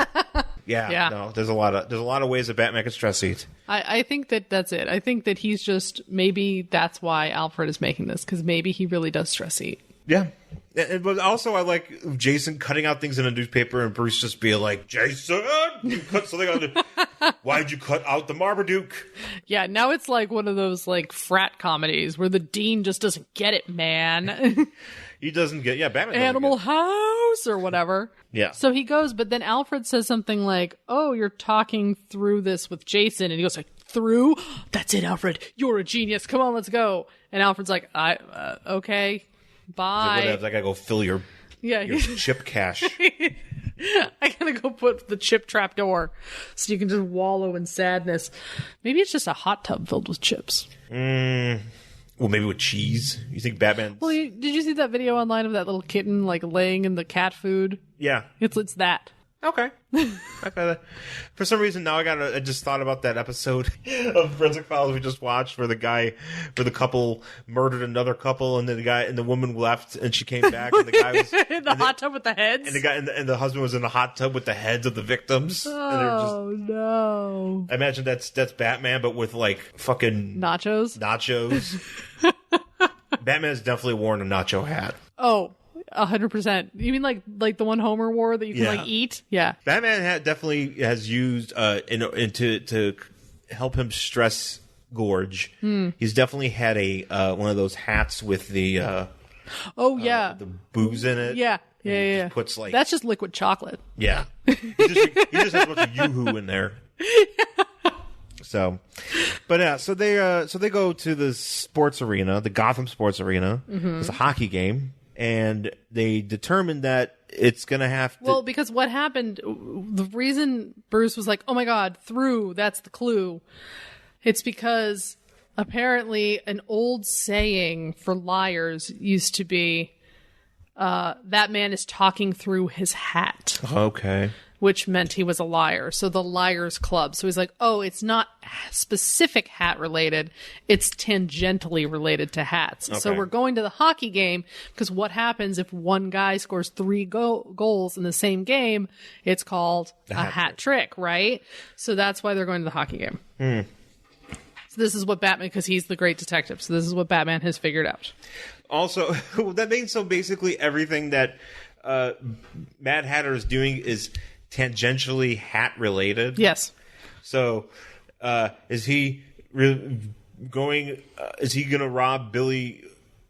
Yeah. No, there's a lot of ways that Batman can stress eat. I think that's it. I think that he's just maybe that's why Alfred is making this, because maybe he really does stress eat. Yeah. But also, I like Jason cutting out things in a newspaper and Bruce just being like, Jason, you cut something on the... Why'd you cut out the Marmaduke? Yeah, now it's like one of those like frat comedies where the dean just doesn't get it, man. He doesn't get... Yeah, Batman Animal House or whatever. Yeah. So he goes, but then Alfred says something like, oh, you're talking through this with Jason. And he goes like, through? That's it, Alfred. You're a genius. Come on, let's go. And Alfred's like, okay. Bye. Like, I gotta go fill your chip cache. I gotta go put the chip trapdoor so you can just wallow in sadness. Maybe it's just a hot tub filled with chips. Well, maybe with cheese. You think Batman? Well, did you see that video online of that little kitten like laying in the cat food? Yeah. It's that. Okay. For some reason, now I just thought about that episode of Forensic Files we just watched where the couple murdered another couple, and then the guy and the woman left, and she came back, and the guy was in the hot tub with the heads, and the guy and the husband was in the hot tub with the heads of the victims. Oh, no! I imagine that's Batman, but with like fucking nachos. Batman has definitely worn a nacho hat. Oh. 100%. You mean like the one Homer wore that you can like eat? Yeah. Batman definitely has used to help him stress gorge. He's definitely had a one of those hats with the the booze in it. Yeah. Just puts like that's just liquid chocolate. Yeah. he just has a bunch of yoo-hoo in there. So they go to the sports arena, the Gotham Sports Arena. It's a hockey game. And they determined that it's going to have to... Well, because what happened, the reason Bruce was like, oh my God, that's the clue. It's because apparently an old saying for liars used to be, that man is talking through his hat. Okay. Which meant he was a liar. So the Liars Club. So he's like, oh, it's not specific hat related. It's tangentially related to hats. Okay. So we're going to the hockey game because what happens if one guy scores 3 goals in the same game? It's called a hat trick, right? So that's why they're going to the hockey game. So this is what Batman, because he's the great detective. So this is what Batman has figured out. Also, that means so basically everything that Mad Hatter is doing is tangentially hat related. Yes. So, is he going? Is he going to rob Billy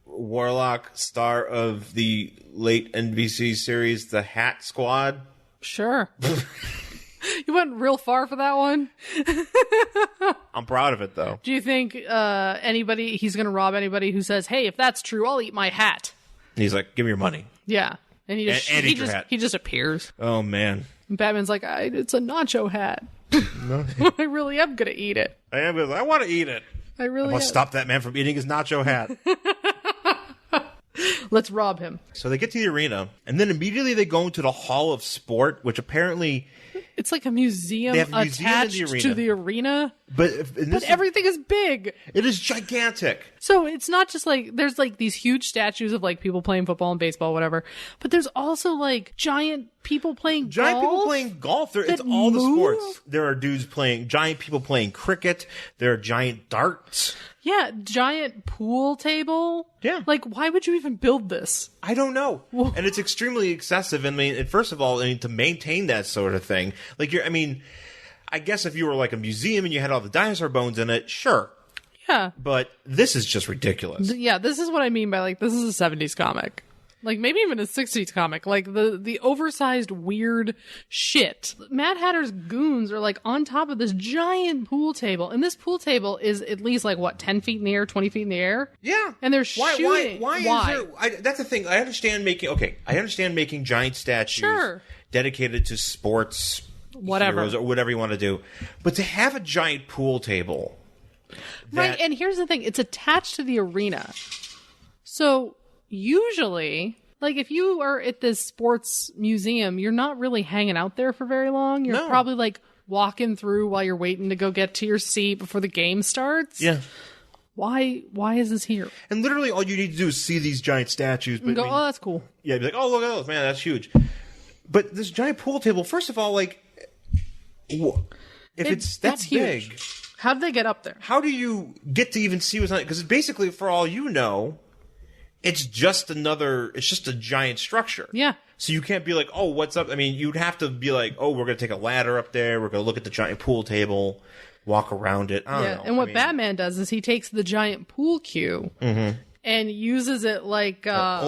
Warlock, star of the late NBC series The Hat Squad? Sure. You went real far for that one. I'm proud of it, though. Do you think he's going to rob anybody who says, "Hey, if that's true, I'll eat my hat"? And he's like, "Give me your money." Yeah, and he just appears. Oh man. And Batman's like, it's a nacho hat. No. I really am gonna eat it. I want to eat it. I really want to stop that man from eating his nacho hat. Let's rob him. So they get to the arena, and then immediately they go into the Hall of Sport, which apparently... It's like a museum attached to the arena. But everything is big. It is gigantic. So it's not just like, there's like these huge statues of like people playing football and baseball, whatever. But there's also like giant people playing golf. It's all the sports. There are giant people playing cricket. There are giant darts. Yeah, giant pool table. Yeah. Like, why would you even build this? I don't know. And it's extremely excessive. I mean, first of all, to maintain that sort of thing, I guess if you were like a museum and you had all the dinosaur bones in it, sure. Yeah. But this is just ridiculous. Yeah, this is what I mean by, like, this is a 70s comic. Like, maybe even a 60s comic. Like, the oversized, weird shit. Mad Hatter's goons are, like, on top of this giant pool table. And this pool table is at least, like, 10 feet in the air, 20 feet in the air? Yeah. And they're shooting. Why is there... that's the thing. I understand making giant statues dedicated to sports... heroes or whatever you want to do. But to have a giant pool table... Right, and here's the thing. It's attached to the arena. So... Usually, like if you are at this sports museum, you're not really hanging out there for very long. You're probably like walking through while you're waiting to go get to your seat before the game starts. Yeah. Why is this here? And literally all you need to do is see these giant statues. And go, oh, that's cool. Yeah, be like, oh, look at those. Man, that's huge. But this giant pool table, first of all, like, if it's that big... Huge. How did they get up there? How do you get to even see what's on it? Because basically, for all you know... It's just a giant structure. Yeah. So you can't be like, oh, what's up? I mean, you'd have to be like, oh, we're going to take a ladder up there. We're going to look at the giant pool table, walk around it. I don't know. And what Batman does is he takes the giant pool cue and uses it like a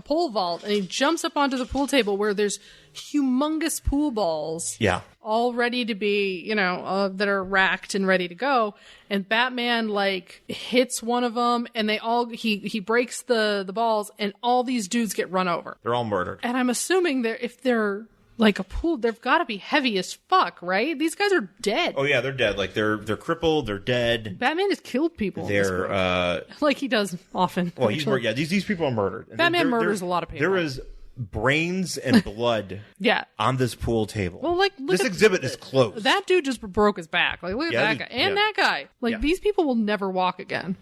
pole vault. And he jumps up onto the pool table where there's humongous pool balls. Yeah. All ready to be, that are racked and ready to go. And Batman, like, hits one of them, and he breaks the balls, and all these dudes get run over. They're all murdered. And I'm assuming if they're like a pool, they've got to be heavy as fuck, right? These guys are dead. Oh yeah, they're dead. Like they're crippled. They're dead. Batman has killed people. They're like he does often. Well, these people are murdered. And Batman murders a lot of people. There is brains and blood. Yeah. On this pool table. Well, like this exhibit is closed. That dude just broke his back. Like look at that guy and that guy. Like these people will never walk again.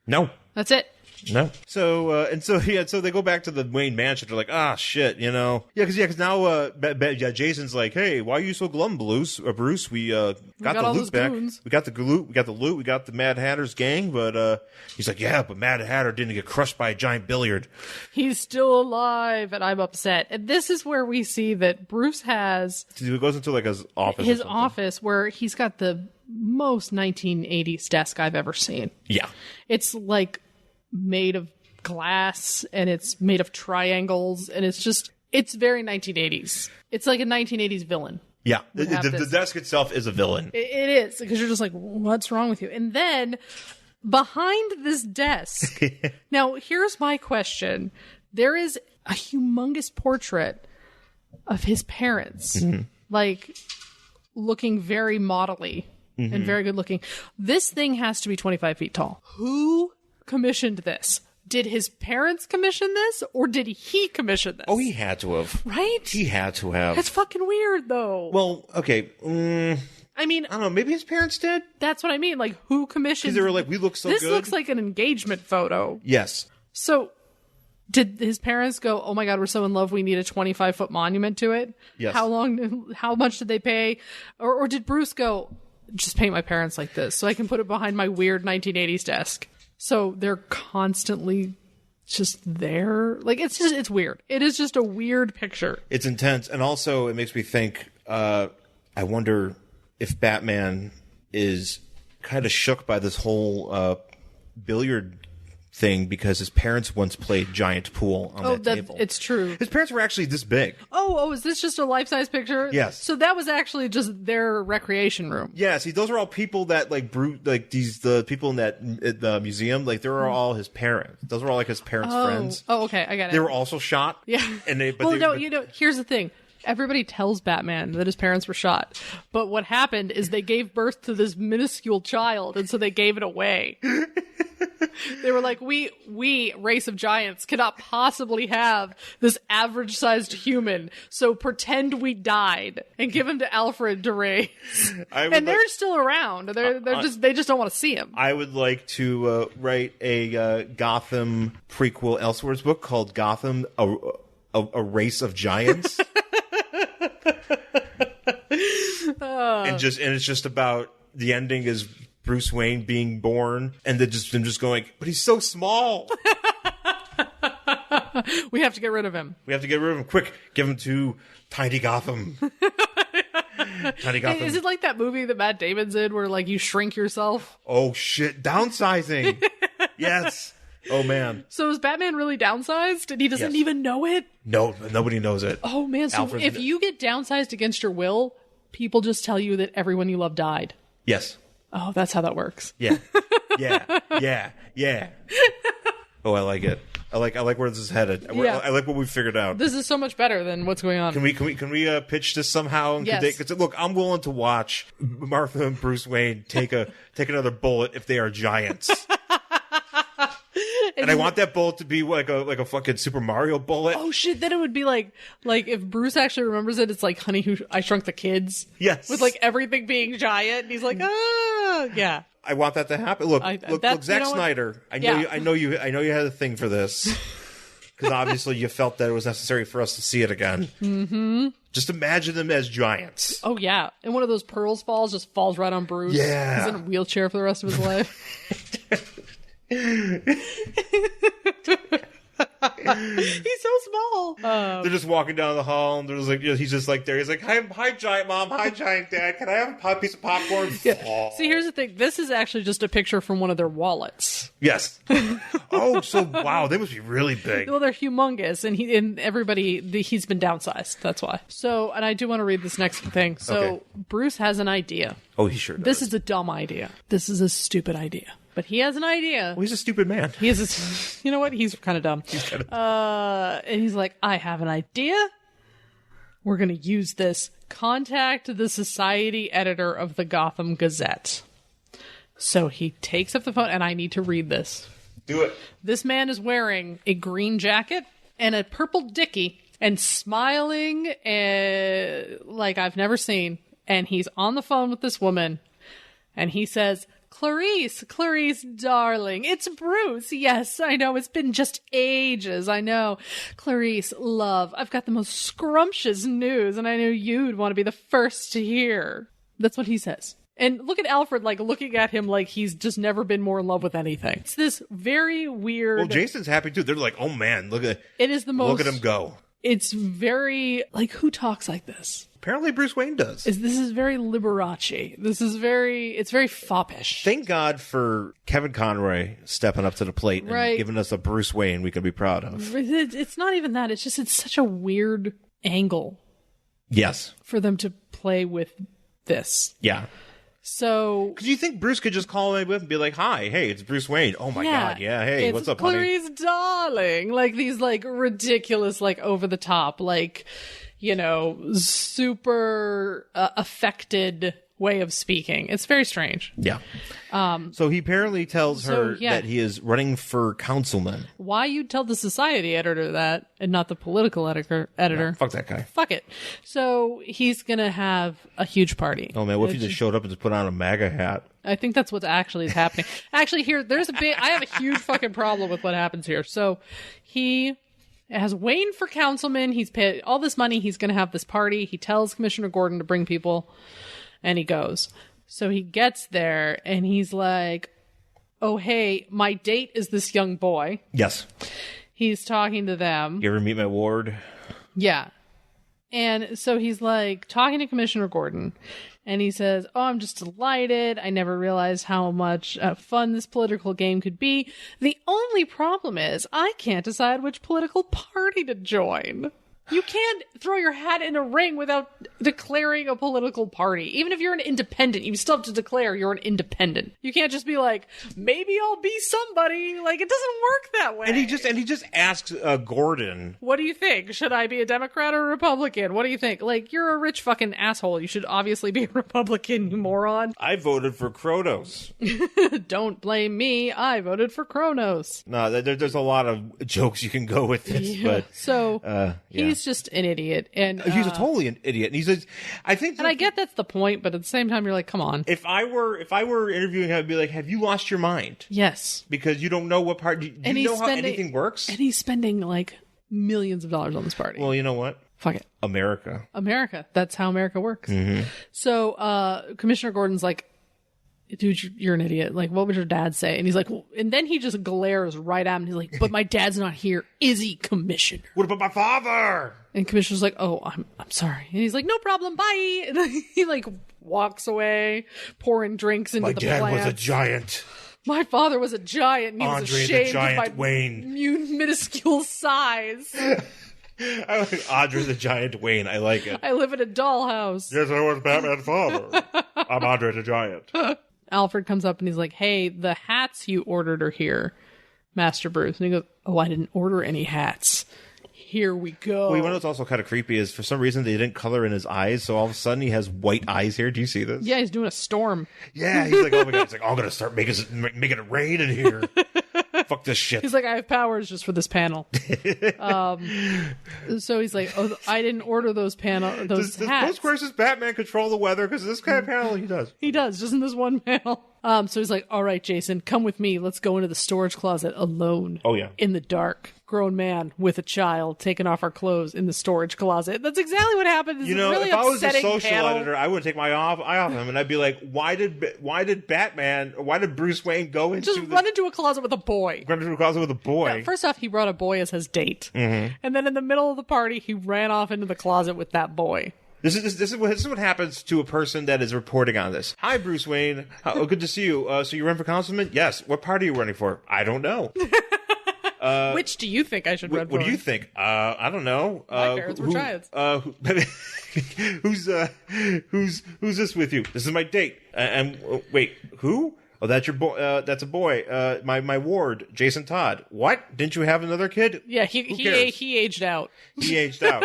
No. That's it. No. So so they go back to the Wayne mansion. They're like, shit, you know. Because now Jason's like, hey, why are you so glum, Bruce? We got the loot back. Goons. We got the loot. We got the loot. We got the Mad Hatter's gang. But he's like, yeah, but Mad Hatter didn't get crushed by a giant billiard. He's still alive, and I'm upset. And this is where we see that Bruce has. He goes into like his office. His office where he's got the most 1980s desk I've ever seen. Yeah. It's like made of glass and it's made of triangles and it's very 1980s. It's like a 1980s villain. Yeah. The desk itself is a villain. It is, because you're just like, what's wrong with you? And then behind this desk, now here's my question. There is a humongous portrait of his parents, like looking very modelly and very good looking. This thing has to be 25 feet tall. Who commissioned this? Did his parents commission this, or did he commission this? Oh, he had to have. Right? He had to have. That's fucking weird, though. Well, okay. I mean, I don't know. Maybe his parents did. That's what I mean. Like, who commissioned? Because they were like, we look so this good. This looks like an engagement photo. Yes. So, did his parents go, oh my God, we're so in love, we need a 25-foot monument to it? Yes. How much did they pay? Or did Bruce go, just paint my parents like this so I can put it behind my weird 1980s desk? So they're constantly just there. Like, it's weird. It is just a weird picture. It's intense. And also it makes me think, I wonder if Batman is kind of shook by this whole billiard thing because his parents once played giant pool on that table. It's true. His parents were actually this big. Oh, is this just a life-size picture? Yes. So that was actually just their recreation room. Yeah, see, those are all people that the people in that the museum, like they were all his parents. Those were all like his parents' friends. Oh, okay, I got it. They were also shot. Yeah. And here's the thing. Everybody tells Batman that his parents were shot. But what happened is they gave birth to this minuscule child, and so they gave it away. They were like, we, race of giants, cannot possibly have this average-sized human, so pretend we died and give him to Alfred to raise. And they're still around. They just don't want to see him. I would like to write a Gotham prequel Elseworlds book called Gotham, a Race of Giants. And it's just about the ending is Bruce Wayne being born, and then just going, but he's so small. We have to get rid of him. Quick, give him to Tiny Gotham. Tiny Gotham. Hey, is it like that movie that Matt Damon's in where like you shrink yourself? Oh shit, downsizing. Yes. Oh man. So is Batman really downsized and he doesn't even know it? No, nobody knows it. Oh man, so if you get downsized against your will, people just tell you that everyone you love died. Yes. Oh, that's how that works. Yeah. Oh, I like it. I like where this is headed. Yeah. I like what we've figured out. This is so much better than what's going on. Can we pitch this somehow? Yes. Look, I'm willing to watch Martha and Bruce Wayne take another bullet if they are giants. And I want that bullet to be like a fucking Super Mario bullet. Oh shit! Then it would be like if Bruce actually remembers it, it's like Honey I Shrunk the Kids. Yes, with like everything being giant, and he's like, yeah. I want that to happen. Look, Zack Snyder. I know you had a thing for this because obviously you felt that it was necessary for us to see it again. Mm-hmm. Just imagine them as giants. Oh yeah, and one of those pearls falls right on Bruce. Yeah, he's in a wheelchair for the rest of his life. He's so small. They're just walking down the hall, and there's like he's just like there. He's like, "Hi, giant mom. Hi, giant dad. Can I have a piece of popcorn?" Yeah. Oh. See, here's the thing. This is actually just a picture from one of their wallets. Yes. Oh, so wow, they must be really big. Well, they're humongous, and he's been downsized. That's why. So, and I do want to read this next thing. So, okay. Bruce has an idea. Oh, he sure does. This is a dumb idea. This is a stupid idea. But he has an idea. Well, he's a stupid man. You know what? He's kind of dumb. And he's like, I have an idea. we're going to use this. Contact the society editor of the Gotham Gazette. So he takes up the phone, and I need to read this. Do it. This man is wearing a green jacket and a purple dickie and smiling like I've never seen. And he's on the phone with this woman, and he says, Clarice, darling, it's Bruce. Yes, I know, it's been just ages, I know. Clarice, love, I've got the most scrumptious news, and I knew you'd want to be the first to hear. That's what he says. And look at Alfred, like, looking at him like he's just never been more in love with anything. It's this very weird... Well, Jason's happy, too. They're like, oh, man, look at... It is the most... Look at him go. It's very... Like, who talks like this? Apparently Bruce Wayne does. This is very Liberace. It's very foppish. Thank God for Kevin Conroy stepping up to the plate and giving us a Bruce Wayne we can be proud of. It's not even that. It's just, it's such a weird angle. Yes. For them to play with this. Yeah. So... Because you think Bruce could just call him and be like, hi, hey, it's Bruce Wayne. Oh my God, yeah, hey, what's up, Clarice, honey? darling. Like these like ridiculous, like over the top, like, you know, super affected way of speaking. It's very strange. Yeah. So he apparently tells her that he is running for councilman. Why you'd tell the society editor that and not the political editor? No, fuck that guy. Fuck it. So he's going to have a huge party. Oh man, what if he just showed up and just put on a MAGA hat? I think that's what's actually happening. Actually, I have a huge fucking problem with what happens here. So he has Wayne for councilman. He's paid all this money. He's going to have this party. He tells Commissioner Gordon to bring people. And he goes. So he gets there, and he's like, oh, hey, my date is this young boy. Yes. He's talking to them. You ever meet my ward? Yeah. And so he's like talking to Commissioner Gordon, and he says, oh, I'm just delighted. I never realized how much fun this political game could be. The only problem is I can't decide which political party to join. You can't throw your hat in a ring without declaring a political party. Even if you're an independent, you still have to declare you're an independent. You can't just be like, maybe I'll be somebody. Like, it doesn't work that way. And he just asks Gordon, what do you think? Should I be a Democrat or a Republican? What do you think? Like, you're a rich fucking asshole. You should obviously be a Republican, you moron. I voted for Kronos. Don't blame me. I voted for Kronos. No, there's a lot of jokes you can go with this, but so he's just an idiot, and he's a totally an idiot. And he says, I think, and I get that's the point, but at the same time, you're like, come on. If I were interviewing him, I'd be like, have you lost your mind? Yes, because you don't know what part. Do you know how anything works? And he's spending like millions of dollars on this party. Well, you know what? Fuck it. America. That's how America works. Mm-hmm. So Commissioner Gordon's like, dude, you're an idiot. Like, what would your dad say? And he's like, well, and then he just glares right at him. He's like, but my dad's not here. Is he, Commissioner? What about my father? And Commissioner's like, oh, I'm sorry. And he's like, no problem. Bye. And he like walks away, pouring drinks into the plants. My dad was a giant. My father was a giant. And he was ashamed the giant of my Wayne. minuscule size. I like Andre the Giant Wayne. I like it. I live in a dollhouse. Yes, I was Batman's father. I'm Andre the Giant. Alfred comes up and he's like, hey, the hats you ordered are here, Master Bruce. And he goes, oh, I didn't order any hats. Here we go. Well, you know what's also kind of creepy is for some reason they didn't color in his eyes, so all of a sudden he has white eyes here. Do you see this? Yeah, he's doing a storm. Yeah, he's like, oh my God. It's like, I'm going to start making it rain in here. Fuck this shit. He's like, I have powers just for this panel. So he's like, oh, I didn't order those hats. Does post-crisis Batman control the weather? Because this kind of panel, he does. He does, just in this one panel. So he's like, all right, Jason, come with me. Let's go into the storage closet alone. Oh, yeah. In the dark. Grown man with a child taking off our clothes in the storage closet. That's exactly what happened. You know, really if I was a social panel. editor, I would take my eye off him, and I'd be like, why did Bruce Wayne go into run into a closet with a boy? Run into a closet with a boy. Yeah, first off, he brought a boy as his date. Mm-hmm. And then in the middle of the party, he ran off into the closet with that boy. This is what happens to a person that is reporting on this. Hi, Bruce Wayne. Good to see you. So you run for councilman? Yes. What party are you running for? I don't know. Which do you think I should run for? What do you think? I don't know. My parents were giants. Who's this with you? This is my date. And wait, who? Oh, that's your boy. That's a boy. My ward, Jason Todd. What? Didn't you have another kid? Yeah, he aged out. He aged out.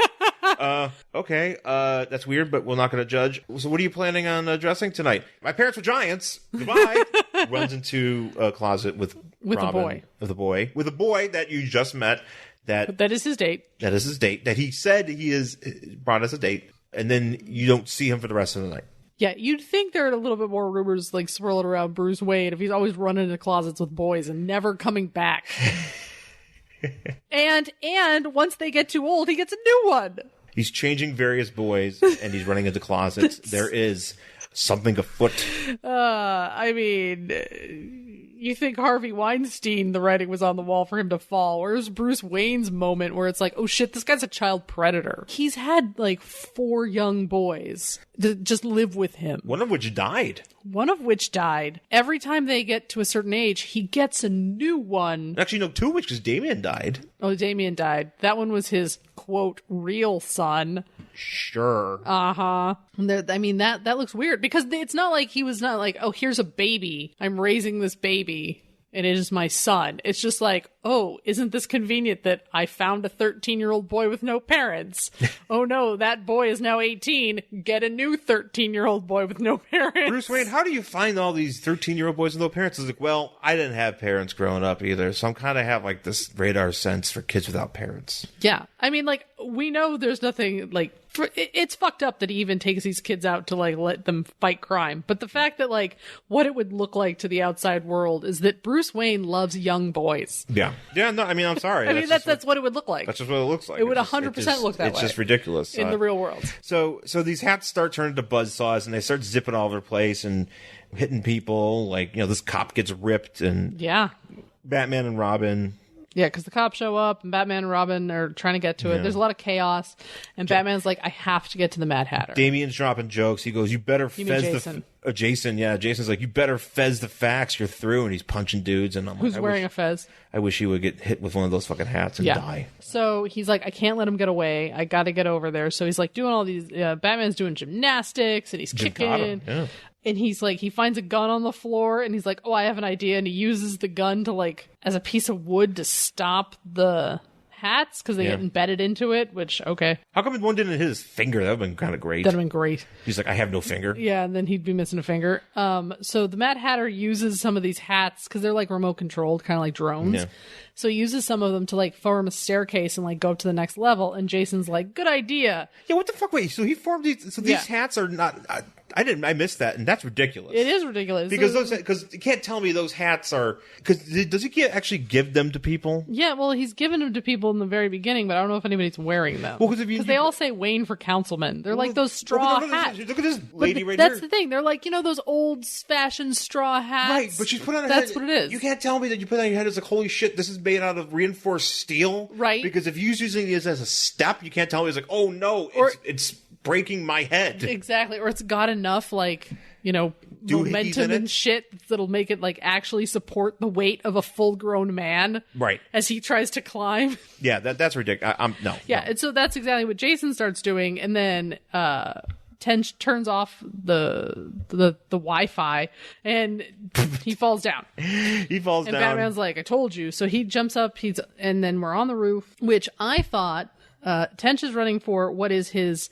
Okay, that's weird, but we're not going to judge. So what are you planning on dressing tonight? My parents were giants. Goodbye. Runs into a closet with Robin, a boy. With a boy that you just met. That is his date. That is his date. That he said he is brought as a date. And then you don't see him for the rest of the night. Yeah, you'd think there are a little bit more rumors like swirling around Bruce Wayne if he's always running into closets with boys and never coming back. and once they get too old, he gets a new one. He's changing various boys and he's running into closets. There is something afoot. I mean, you think Harvey Weinstein, the writing was on the wall for him to fall. Where's Bruce Wayne's moment where it's like, oh shit, this guy's a child predator. He's had like 4 young boys that just live with him. One of which died. Every time they get to a certain age, he gets a new one. Actually, no, 2 of which because Damien died. Oh, Damien died. That one was his, quote, real son. Sure. Uh-huh. I mean, that looks weird because it's not like he was not like, oh, here's a baby. I'm raising this baby and it is my son. It's just like, oh, isn't this convenient that I found a 13-year-old boy with no parents? Oh no, that boy is now 18. Get a new 13-year-old boy with no parents. Bruce Wayne, how do you find all these 13-year-old boys with no parents? It's like, well, I didn't have parents growing up either, so I'm kind of have like this radar sense for kids without parents. Yeah. I mean, like, we know there's nothing like it's fucked up that he even takes these kids out to like let them fight crime. But the fact that like what it would look like to the outside world is that Bruce Wayne loves young boys. Yeah. Yeah, no, I mean, I'm sorry. I mean, that's what it would look like. That's just what it looks like. It would 100% look that way. It's just ridiculous. In the real world. So these hats start turning to buzzsaws and they start zipping all over the place and hitting people. Like, this cop gets ripped and yeah, Batman and Robin. Yeah, because the cops show up and Batman and Robin are trying to get to it. There's a lot of chaos, and Batman's like, I have to get to the Mad Hatter. Damien's dropping jokes. He goes, you better fez Jason. Jason, yeah. Jason's like, you better fez the facts. You're through. And he's punching dudes. And I'm Who's like, wearing a fez? I wish he would get hit with one of those fucking hats and die. So he's like, I can't let him get away. I got to get over there. So he's like doing all these, Batman's doing gymnastics and he's kicking. Yeah. And he's like, he finds a gun on the floor and he's like, oh, I have an idea. And he uses the gun to like, as a piece of wood to stop the hats because they get embedded into it, which, okay. How come one didn't hit his finger? That would have been kind of great. That would have been great. He's like, I have no finger. Yeah, and then he'd be missing a finger. So the Mad Hatter uses some of these hats because they're like remote controlled, kind of like drones. Yeah. So he uses some of them to like form a staircase and like go up to the next level. And Jason's like, good idea. Yeah, what the fuck? Wait, so he formed these, so these hats are not... I missed that, and that's ridiculous. It is ridiculous. Because you can't tell me those hats are... Because does he actually give them to people? Yeah, well, he's given them to people in the very beginning, but I don't know if anybody's wearing them. Well, because they all say Wayne for councilman. They're like those straw hats. Look at this lady right That's the thing. They're like, those old-fashioned straw hats. Right, but she's put on her head. That's what it is. You can't tell me that you put it on your head as like, holy shit, this is made out of reinforced steel. Right. Because if you're using it as a step, you can't tell me it's like, oh no, it's breaking my head. Exactly. Or it's got enough, like, momentum and shit that'll make it, like, actually support the weight of a full-grown man. Right. As he tries to climb. Yeah, that's ridiculous. No. Yeah, and so that's exactly what Jason starts doing, and then Tench turns off the Wi-Fi, and he falls down. He falls down. And Batman's like, I told you. So he jumps up, and then we're on the roof, which I thought Tench is running for what is his...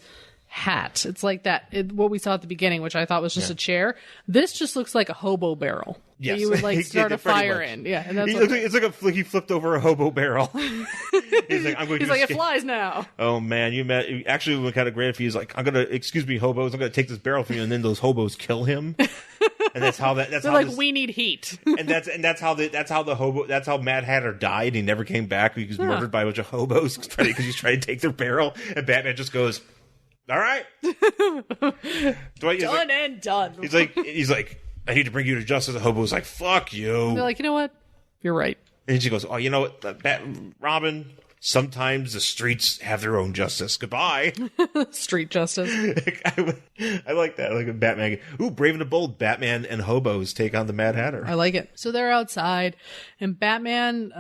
hat. It's like what we saw at the beginning, which I thought was just a chair. This just looks like a hobo barrel. Yes. You would like start a fire in. Yeah, and that's it's like he flipped over a hobo barrel. He's like, it flies now. Oh man, actually it would kind of great if he's like, excuse me, hobos, I'm gonna take this barrel from you, and then those hobos kill him. And that's how we need heat. and that's how Mad Hatter died. He never came back. He was murdered by a bunch of hobos because he's trying to take their barrel, and Batman just goes, all right. Done and done. He's like, I need to bring you to justice. The hobo's like, fuck you. And they're like, you know what? You're right. And she goes, oh, you know what? Robin, sometimes the streets have their own justice. Goodbye. Street justice. I like that. I like a Batman. Ooh, Brave and the Bold. Batman and hobos take on the Mad Hatter. I like it. So they're outside, and Batman...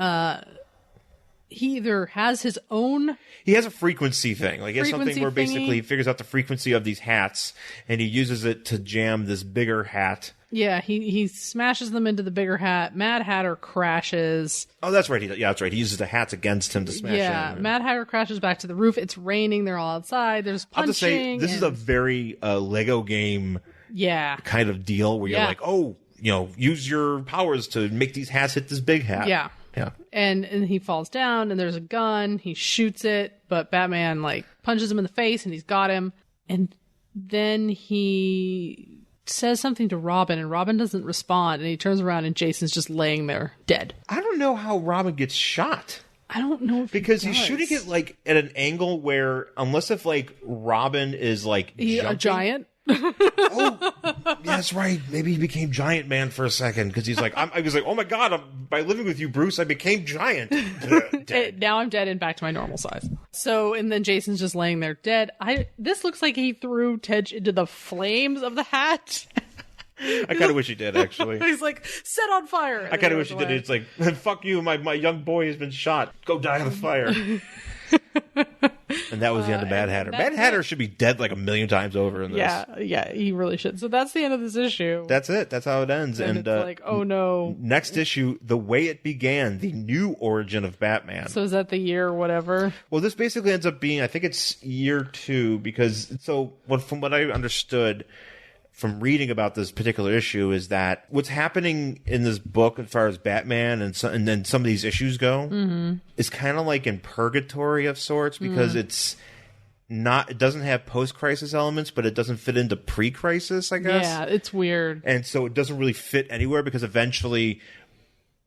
he either has his own... He has a frequency thing. Like, he has something where basically he figures out the frequency of these hats, and he uses it to jam this bigger hat Yeah, he smashes them into the bigger hat. Mad Hatter crashes. Oh, that's right. That's right. He uses the hats against him to smash him. Mad Hatter crashes back to the roof. It's raining. They're all outside. There's punching. I have to say, this is a very Lego game kind of deal where you're like, oh, use your powers to make these hats hit this big hat. Yeah. Yeah. And he falls down, and there's a gun. He shoots it, but Batman, punches him in the face, and he's got him. And then he says something to Robin, and Robin doesn't respond, and he turns around, and Jason's just laying there, dead. I don't know how Robin gets shot. I don't know if because he's shooting it, at an angle where, unless if, Robin is, a giant? Oh, that's right. Maybe he became Giant Man for a second because he's like, I was like, oh my god, by living with you, Bruce, I became giant. Now I'm dead and back to my normal size. So, and then Jason's just laying there dead. This looks like he threw Tej into the flames of the hat. I kind of wish he did, actually. He's like, set on fire. I kind of wish he did. It's like, fuck you, my young boy has been shot. Go die in the fire. And that was the end of Mad Hatter. Mad Hatter should be dead a million times over in this. Yeah, he really should. So that's the end of this issue. That's it. That's how it ends. And it's oh no. Next issue, The Way It Began, the new origin of Batman. So is that the year or whatever? Well, this basically ends up being, I think it's year 2, because, from what I understood from reading about this particular issue is that what's happening in this book as far as Batman and then some of these issues go is kind of like in purgatory of sorts, because it doesn't have post-crisis elements, but it doesn't fit into pre-crisis, I guess. Yeah, it's weird. And so it doesn't really fit anywhere because eventually,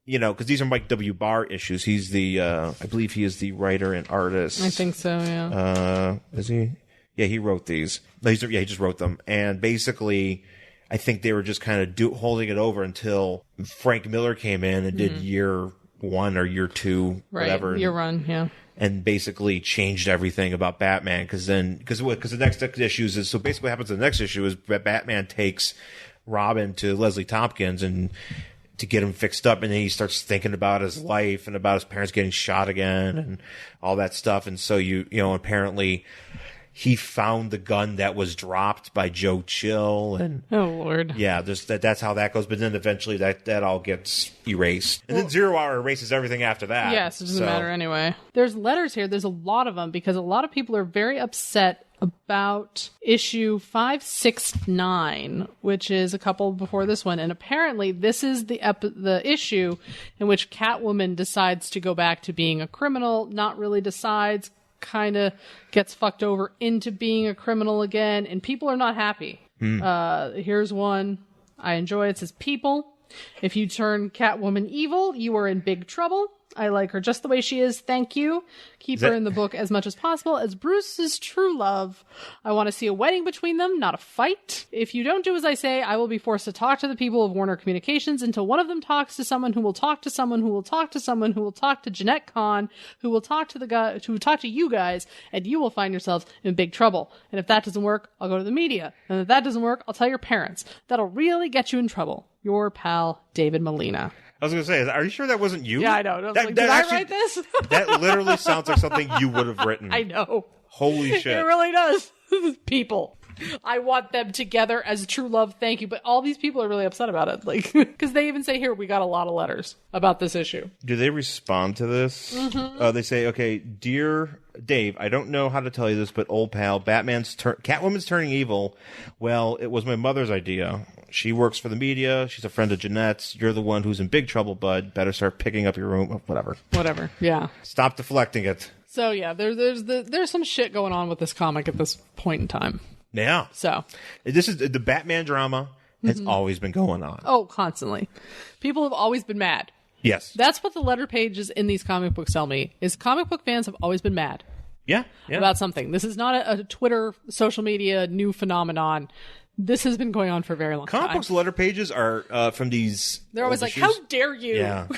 because these are Mike W. Barr issues. He's I believe he is the writer and artist. I think so, yeah. Is he? Yeah, he wrote these. He just wrote them. And basically, I think they were just kind of holding it over until Frank Miller came in and did year 1 or year 2, whatever. Year 1, yeah. And basically changed everything about Batman. Because the next issues is, so basically what happens in the next issue is that Batman takes Robin to Leslie Tompkins and to get him fixed up, and then he starts thinking about his life and about his parents getting shot again and all that stuff. And so apparently he found the gun that was dropped by Joe Chill, and oh Lord, yeah, that's how that goes. But then eventually that all gets erased, and then 0 Hour erases everything after that. Yes, it doesn't matter anyway. There's letters here. There's a lot of them because a lot of people are very upset about issue 569, which is a couple before this one, and apparently this is the issue in which Catwoman decides to go back to being a criminal. Not really decides. Kind of gets fucked over into being a criminal again, and people are not happy. Here's one I enjoy. It says, people, if you turn Catwoman evil, you are in big trouble. I like her just the way she is. Thank you. Keep her in the book as much as possible as Bruce's true love. I want to see a wedding between them, not a fight. If you don't do as I say, I will be forced to talk to the people of Warner Communications until one of them talks to someone who will talk to someone who will talk to someone who will talk to Jeanette Kahn, who will talk to the guy who will talk to you guys, and you will find yourselves in big trouble. And if that doesn't work, I'll go to the media. And if that doesn't work, I'll tell your parents. That'll really get you in trouble. Your pal, David Molina. I was going to say, are you sure that wasn't you? Yeah, I know. Did I write this? That literally sounds like something you would have written. I know. Holy shit. It really does. People. I want them together as true love. Thank you. But all these people are really upset about it. Because they even say here, we got a lot of letters about this issue. Do they respond to this? They say, okay, dear Dave, I don't know how to tell you this, but old pal, Catwoman's turning evil. Well, it was my mother's idea. She works for the media. She's a friend of Jeanette's. You're the one who's in big trouble, bud. Better start picking up your room. Whatever. Yeah. Stop deflecting it. So yeah, there's some shit going on with this comic at this point in time. Yeah. So this is the Batman drama has always been going on. Oh, constantly. People have always been mad. Yes. That's what the letter pages in these comic books tell me, is comic book fans have always been mad. Yeah. About something. This is not a Twitter, social media, new phenomenon. This has been going on for a very long time. Comic books letter pages are from these. They're always like, issues. how dare you? Yeah.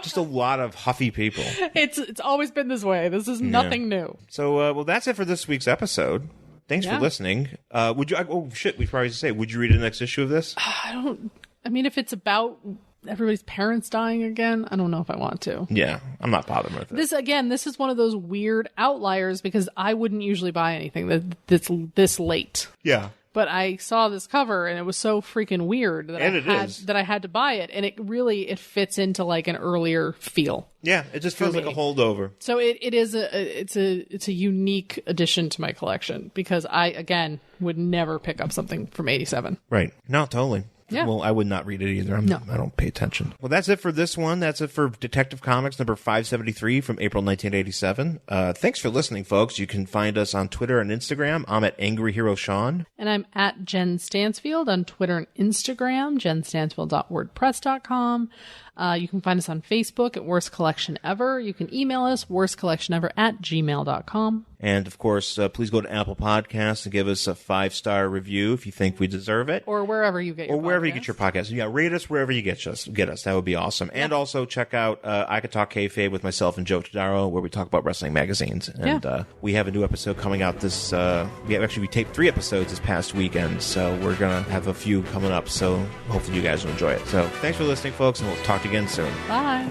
Just a lot of huffy people. It's always been this way. This is nothing new. So, that's it for this week's episode. Thanks for listening. Would you? Oh shit! We probably should say. Would you read the next issue of this? I mean, if it's about everybody's parents dying again, I don't know if I want to. Yeah, I'm not bothered with it. This is one of those weird outliers because I wouldn't usually buy anything that's this late. Yeah. but I saw this cover and it was so freaking weird that I had to buy it, and it fits into like an earlier feel. Yeah, it just feels like a holdover. So it's a unique addition to my collection because I again would never pick up something from 87. Right. No, totally. Yeah. Well, I would not read it either. No. I don't pay attention. Well, that's it for this one. That's it for Detective Comics number 573 from April 1987. Thanks for listening, folks. You can find us on Twitter and Instagram. I'm at Angry Hero Sean. And I'm at Jen Stansfield on Twitter and Instagram, jenstansfield.wordpress.com. You can find us on Facebook at Worst Collection Ever. You can email us, worstcollectionever@gmail.com. And, of course, please go to Apple Podcasts and give us a 5-star review if you think we deserve it. Or wherever you get your podcasts. Yeah, rate us wherever you get us. That would be awesome. Yeah. And also check out I Could Talk Kayfabe with myself and Joe Todaro, where we talk about wrestling magazines. And we have a new episode coming out this... we taped 3 episodes this past weekend, so we're going to have a few coming up. So hopefully you guys will enjoy it. So thanks for listening, folks, and we'll talk to you again soon. Bye.